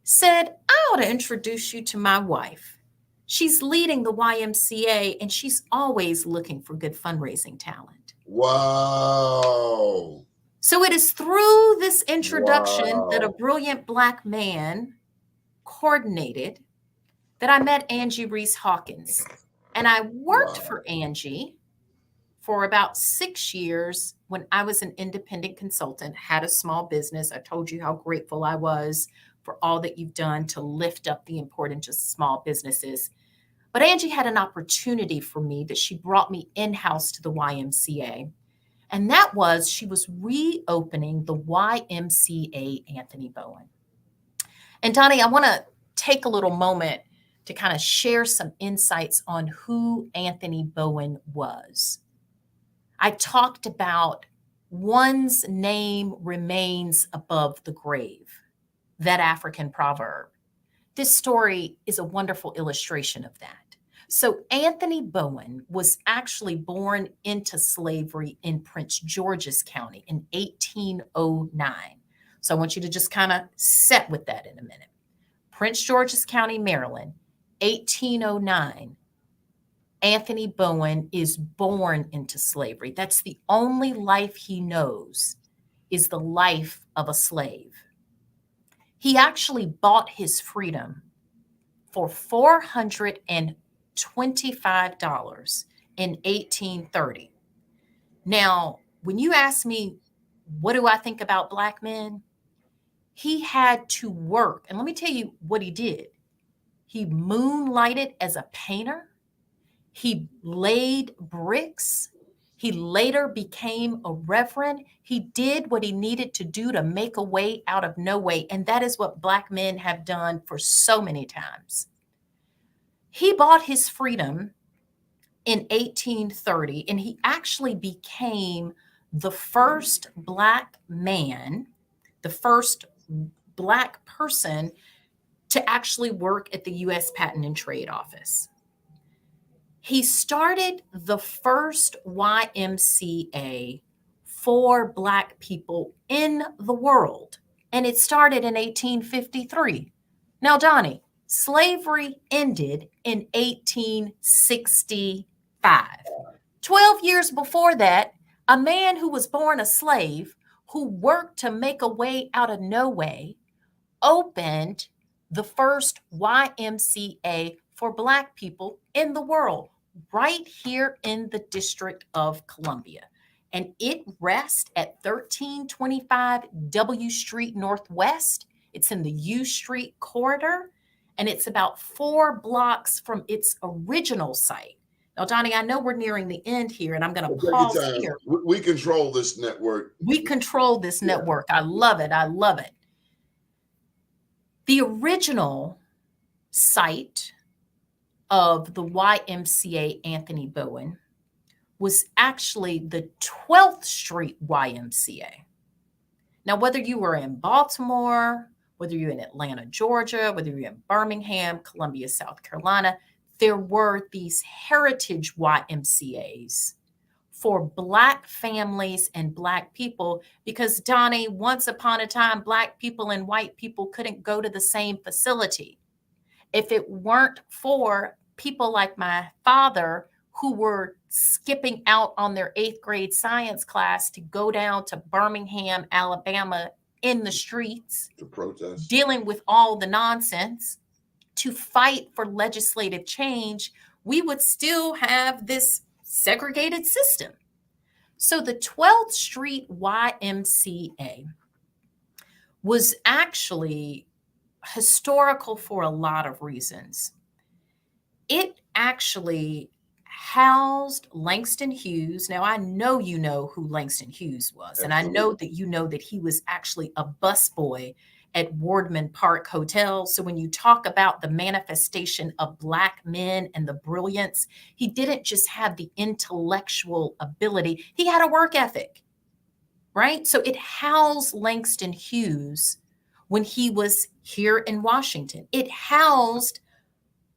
said, "I ought to introduce you to my wife. She's leading the YMCA and she's always looking for good fundraising talent." Wow. So it is through this introduction that a brilliant Black man coordinated that I met Angie Reese Hawkins. And I worked for Angie for about 6 years when I was an independent consultant, had a small business. I told you how grateful I was for all that you've done to lift up the importance of small businesses. But Angie had an opportunity for me that she brought me in-house to the YMCA. And that was she was reopening the YMCA Anthony Bowen. And Donnie, I want to take a little moment to kind of share some insights on who Anthony Bowen was. I talked about one's name remains above the grave, that African proverb. This story is a wonderful illustration of that. So Anthony Bowen was actually born into slavery in Prince George's County in 1809. So I want you to just kind of set with that in a minute. Prince George's County, Maryland, 1809. Anthony Bowen is born into slavery. That's the only life he knows, is the life of a slave. He actually bought his freedom for $425 in 1830. Now, when you ask me, what do I think about Black men? He had to work. And let me tell you what he did. He moonlighted as a painter. He laid bricks. He later became a reverend. He did what he needed to do to make a way out of no way. And that is what Black men have done for so many times. He bought his freedom in 1830, and he actually became the first Black man, the first Black person to actually work at the U.S. Patent and Trade Office. He started the first YMCA for Black people in the world, and it started in 1853. Now, Donnie, slavery ended in 1865. 12 years before that, a man who was born a slave, who worked to make a way out of no way, opened the first YMCA for Black people in the world, right here in the District of Columbia. And it rests at 1325 W Street Northwest. It's in the U Street corridor, and it's about 4 blocks from its original site. Now, Donnie, I know we're nearing the end here, and I'm going to pause here. We control this network. We control this network. I love it. I love it. The original site of the YMCA Anthony Bowen was actually the 12th Street YMCA. Now, whether you were in Baltimore, whether you're in Atlanta, Georgia, whether you're in Birmingham, Columbia, South Carolina, there were these heritage YMCAs for Black families and Black people, because, Donnie, once upon a time, Black people and white people couldn't go to the same facility. If it weren't for people like my father, who were skipping out on their 8th grade science class to go down to Birmingham, Alabama, in the streets to protest, dealing with all the nonsense, to fight for legislative change, we would still have this segregated system. So the 12th Street YMCA was actually historical for a lot of reasons. It actually housed Langston Hughes. Now, I know you know who Langston Hughes was, and I know that you know that he was actually a busboy at Wardman Park Hotel. So when you talk about the manifestation of Black men and the brilliance, he didn't just have the intellectual ability, he had a work ethic, right? So it housed Langston Hughes when he was here in Washington. It housed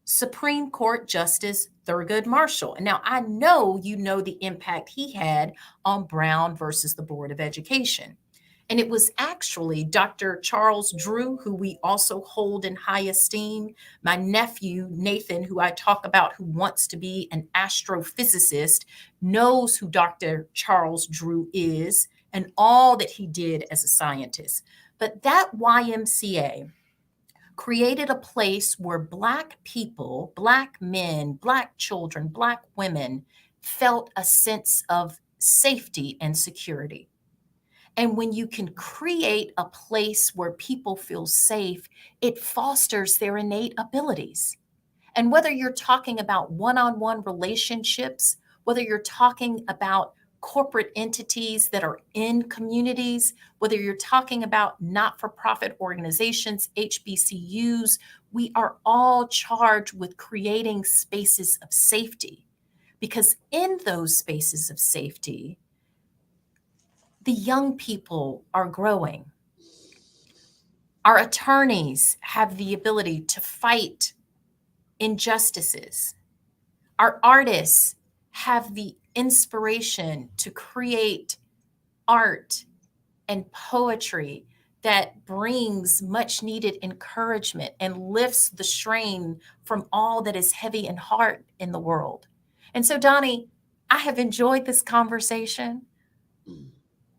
Supreme Court Justice Thurgood Marshall. And now I know you know the impact he had on Brown versus the Board of Education. And it was actually Dr. Charles Drew, who we also hold in high esteem. My nephew, Nathan, who I talk about, who wants to be an astrophysicist, knows who Dr. Charles Drew is and all that he did as a scientist. But that YMCA created a place where Black people, Black men, Black children, Black women felt a sense of safety and security. And when you can create a place where people feel safe, it fosters their innate abilities. And whether you're talking about one-on-one relationships, whether you're talking about corporate entities that are in communities, whether you're talking about not-for-profit organizations, HBCUs, we are all charged with creating spaces of safety. Because in those spaces of safety, the young people are growing. Our attorneys have the ability to fight injustices. Our artists have the inspiration to create art and poetry that brings much needed encouragement and lifts the strain from all that is heavy and hard in the world. And so, Donnie, I have enjoyed this conversation.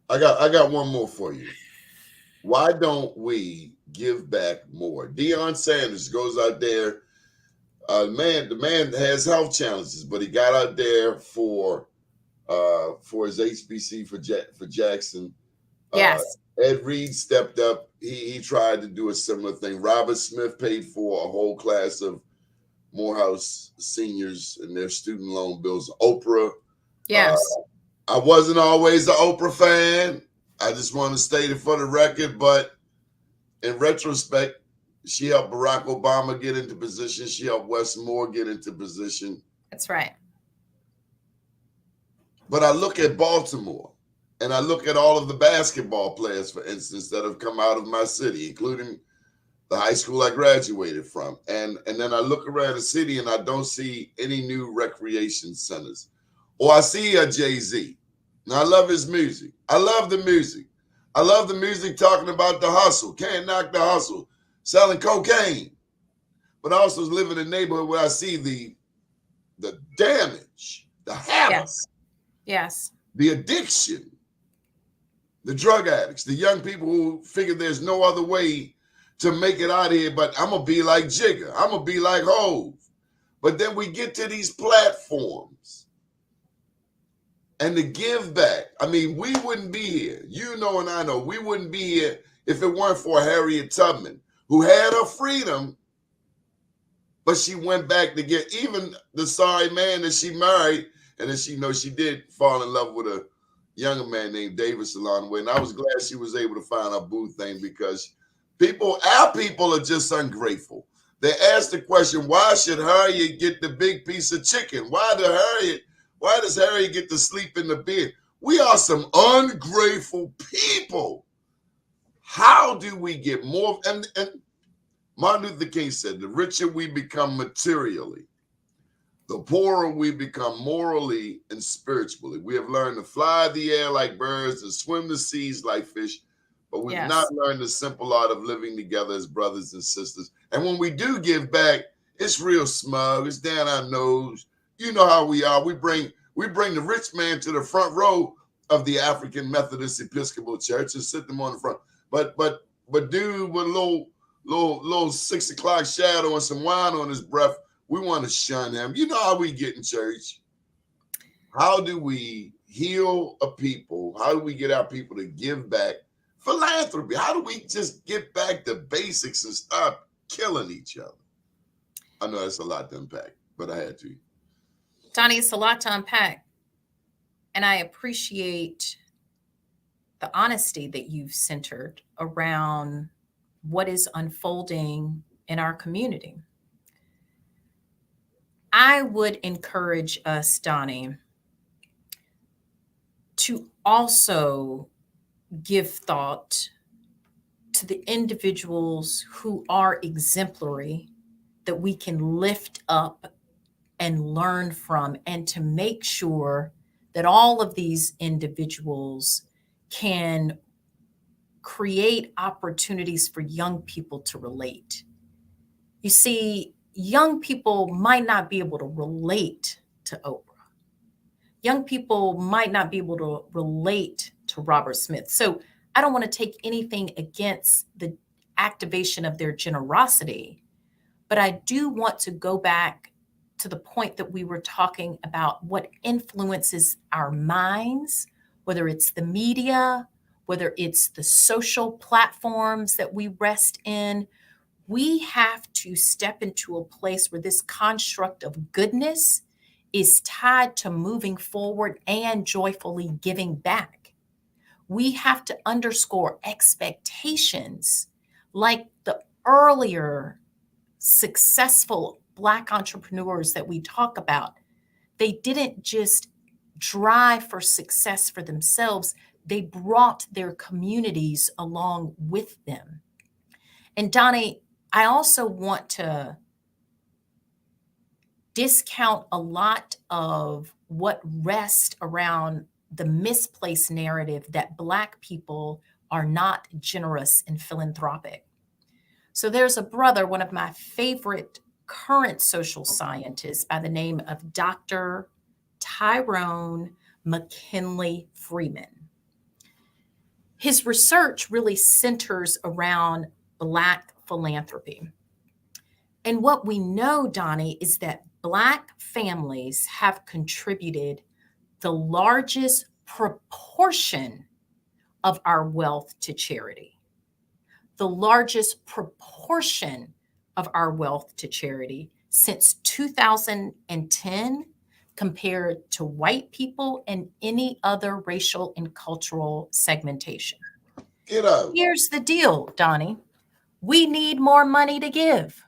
I got one more for you. Why don't we give back more? Deion Sanders goes out there. The man has health challenges, but he got out there for his HBC for Jackson. Yes. Ed Reed stepped up. He tried to do a similar thing. Robert Smith paid for a whole class of Morehouse seniors and their student loan bills. Oprah. Yes. I wasn't always an Oprah fan. I just want to state it for the record, but in retrospect, she helped Barack Obama get into position. She helped Wes Moore get into position. That's right. But I look at Baltimore, and I look at all of the basketball players, for instance, that have come out of my city, including the high school I graduated from. And then I look around the city, and I don't see any new recreation centers. Or I see a Jay-Z. Now, I love his music. I love the music. I love the music talking about the hustle. Can't knock the hustle. Selling cocaine. But I also live in a neighborhood where I see the damage, the havoc, yes, the addiction, the drug addicts, the young people who figure there's no other way to make it out of here, but I'm going to be like Jigga. I'm going to be like Hove. But then we get to these platforms and to give back. I mean, we wouldn't be here. You know and I know. We wouldn't be here if it weren't for Harriet Tubman, who had her freedom, but she went back to get even the sorry man that she married. And then she did fall in love with a younger man named Davis along the way. And I was glad she was able to find her boo thing, because our people are just ungrateful. They asked the question, why should Harriet get the big piece of chicken? Why does Harriet get to sleep in the bed? We are some ungrateful people. How do we get more? And Martin Luther King said, the richer we become materially, the poorer we become morally and spiritually. We have learned to fly the air like birds and swim the seas like fish, but we've not learned the simple art of living together as brothers and sisters. And when we do give back, it's real smug. It's down our nose. You know how we are. We bring the rich man to the front row of the African Methodist Episcopal Church and sit them on the front. But dude with a little 6 o'clock shadow and some wine on his breath, we want to shun him. You know how we get in church. How do we heal a people? How do we get our people to give back? Philanthropy. How do we just get back to basics and stop killing each other? I know that's a lot to unpack, but I had to. Donnie, it's a lot to unpack. And I appreciate the honesty that you've centered around what is unfolding in our community. I would encourage us, Donnie, to also give thought to the individuals who are exemplary that we can lift up and learn from, and to make sure that all of these individuals can create opportunities for young people to relate. You see, young people might not be able to relate to Oprah. Young people might not be able to relate to Robert Smith. So I don't want to take anything against the activation of their generosity, but I do want to go back to the point that we were talking about what influences our minds, whether it's the media, whether it's the social platforms that we rest in, we have to step into a place where this construct of goodness is tied to moving forward and joyfully giving back. We have to underscore expectations like the earlier successful Black entrepreneurs that we talk about. They didn't just drive for success for themselves, they brought their communities along with them. And Donnie, I also want to discount a lot of what rests around the misplaced narrative that Black people are not generous and philanthropic. So there's a brother, one of my favorite current social scientists by the name of Dr. Tyrone McKinley Freeman. His research really centers around Black philanthropy. And what we know, Donnie, is that Black families have contributed the largest proportion of our wealth to charity. The largest proportion of our wealth to charity since 2010 compared to white people and any other racial and cultural segmentation. Get up. Here's the deal, Donnie. We need more money to give.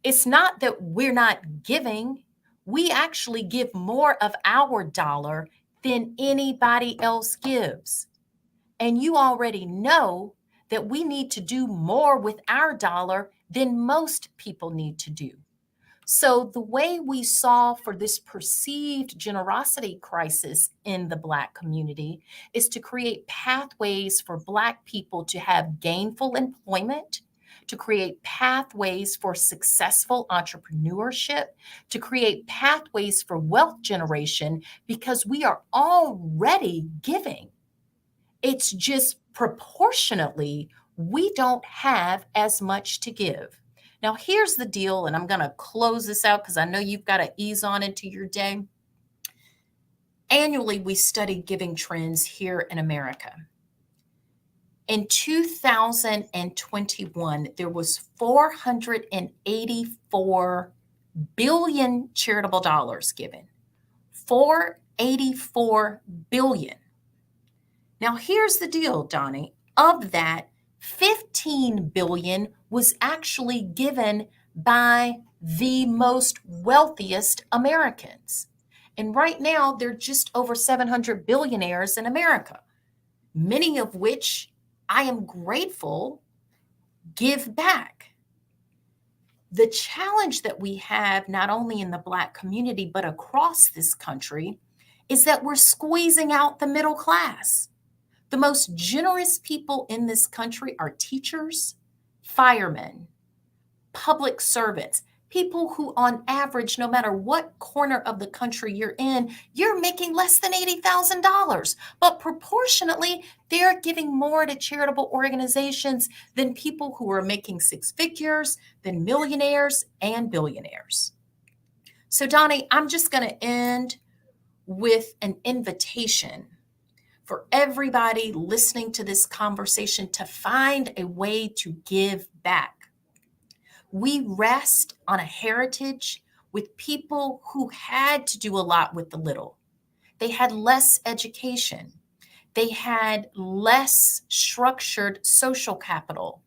It's not that we're not giving. We actually give more of our dollar than anybody else gives. And you already know that we need to do more with our dollar than most people need to do. So the way we solve for this perceived generosity crisis in the Black community is to create pathways for Black people to have gainful employment, to create pathways for successful entrepreneurship, to create pathways for wealth generation, because we are already giving. It's just proportionately, we don't have as much to give. Now, here's the deal, and I'm going to close this out because I know you've got to ease on into your day. Annually, we study giving trends here in America. In 2021, there was $484 billion charitable dollars given. $484 billion. Now, here's the deal, Donnie. Of that, $15 billion was actually given by the most wealthiest Americans. And right now, there are just over 700 billionaires in America, many of which I am grateful give back. The challenge that we have, not only in the Black community, but across this country, is that we're squeezing out the middle class. The most generous people in this country are teachers, firemen, public servants, people who on average, no matter what corner of the country you're in, you're making less than $80,000. But proportionately, they're giving more to charitable organizations than people who are making six figures, than millionaires and billionaires. So Donnie, I'm just going to end with an invitation for everybody listening to this conversation to find a way to give back. We rest on a heritage with people who had to do a lot with the little. They had less education. They had less structured social capital.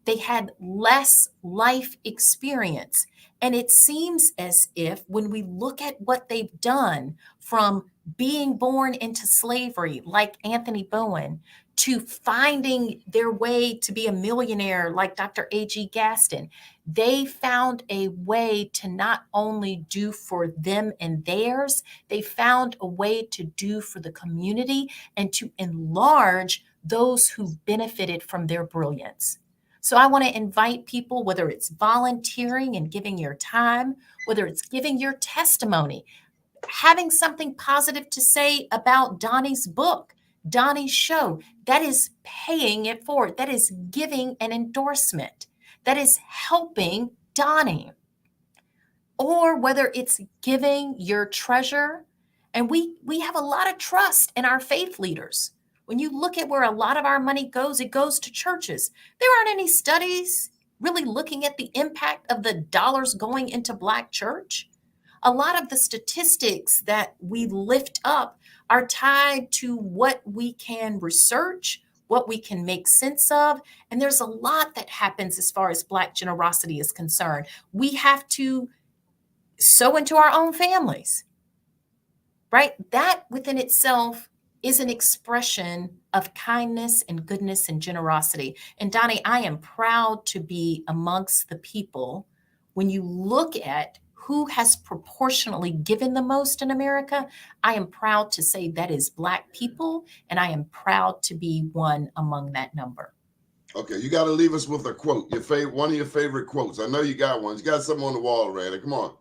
They had less life experience. And it seems as if when we look at what they've done, from being born into slavery like Anthony Bowen, to finding their way to be a millionaire like Dr. A.G. Gaston, they found a way to not only do for them and theirs, they found a way to do for the community and to enlarge those who benefited from their brilliance. So I want to invite people, whether it's volunteering and giving your time, whether it's giving your testimony, having something positive to say about Donnie's book, Donnie's show, that is paying it forward. That is giving an endorsement. That is helping Donnie. or whether it's giving your treasure. And we have a lot of trust in our faith leaders. When you look at where a lot of our money goes, it goes to churches. There aren't any studies really looking at the impact of the dollars going into Black church. A lot of the statistics that we lift up are tied to what we can research, what we can make sense of. And there's a lot that happens as far as Black generosity is concerned. We have to sow into our own families, right? That within itself is an expression of kindness and goodness and generosity. And Donnie, I am proud to be amongst the people. When you look at who has proportionally given the most in America, I am proud to say that is Black people, and I am proud to be one among that number. Okay, you got to leave us with a quote, one of your favorite quotes. I know you got one. You got something on the wall, Randy. Come on.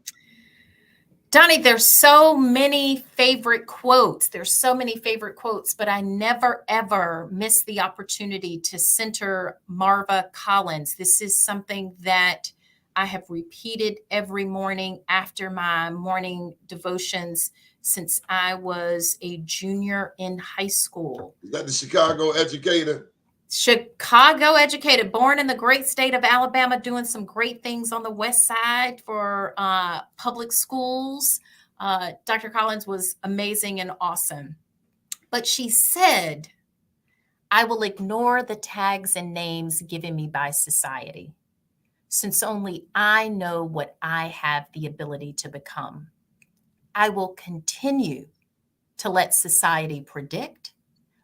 Donnie, there's so many favorite quotes. There's so many favorite quotes, but I never, ever miss the opportunity to center Marva Collins. This is something that I have repeated every morning after my morning devotions since I was a junior in high school. Is that the Chicago educator? Chicago educated, born in the great state of Alabama, doing some great things on the west side for public schools. Dr. Collins was amazing and awesome. But she said, I will ignore the tags and names given me by society, since only I know what I have the ability to become. I will continue to let society predict,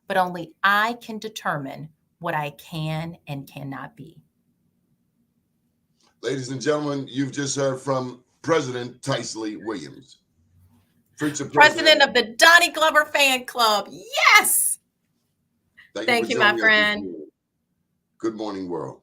but only I can determine what I can and cannot be. Ladies and gentlemen, you've just heard from President Tycely Williams. President of the Donnie Glover Fan Club. Yes! Thank you, my friend. Good morning, world.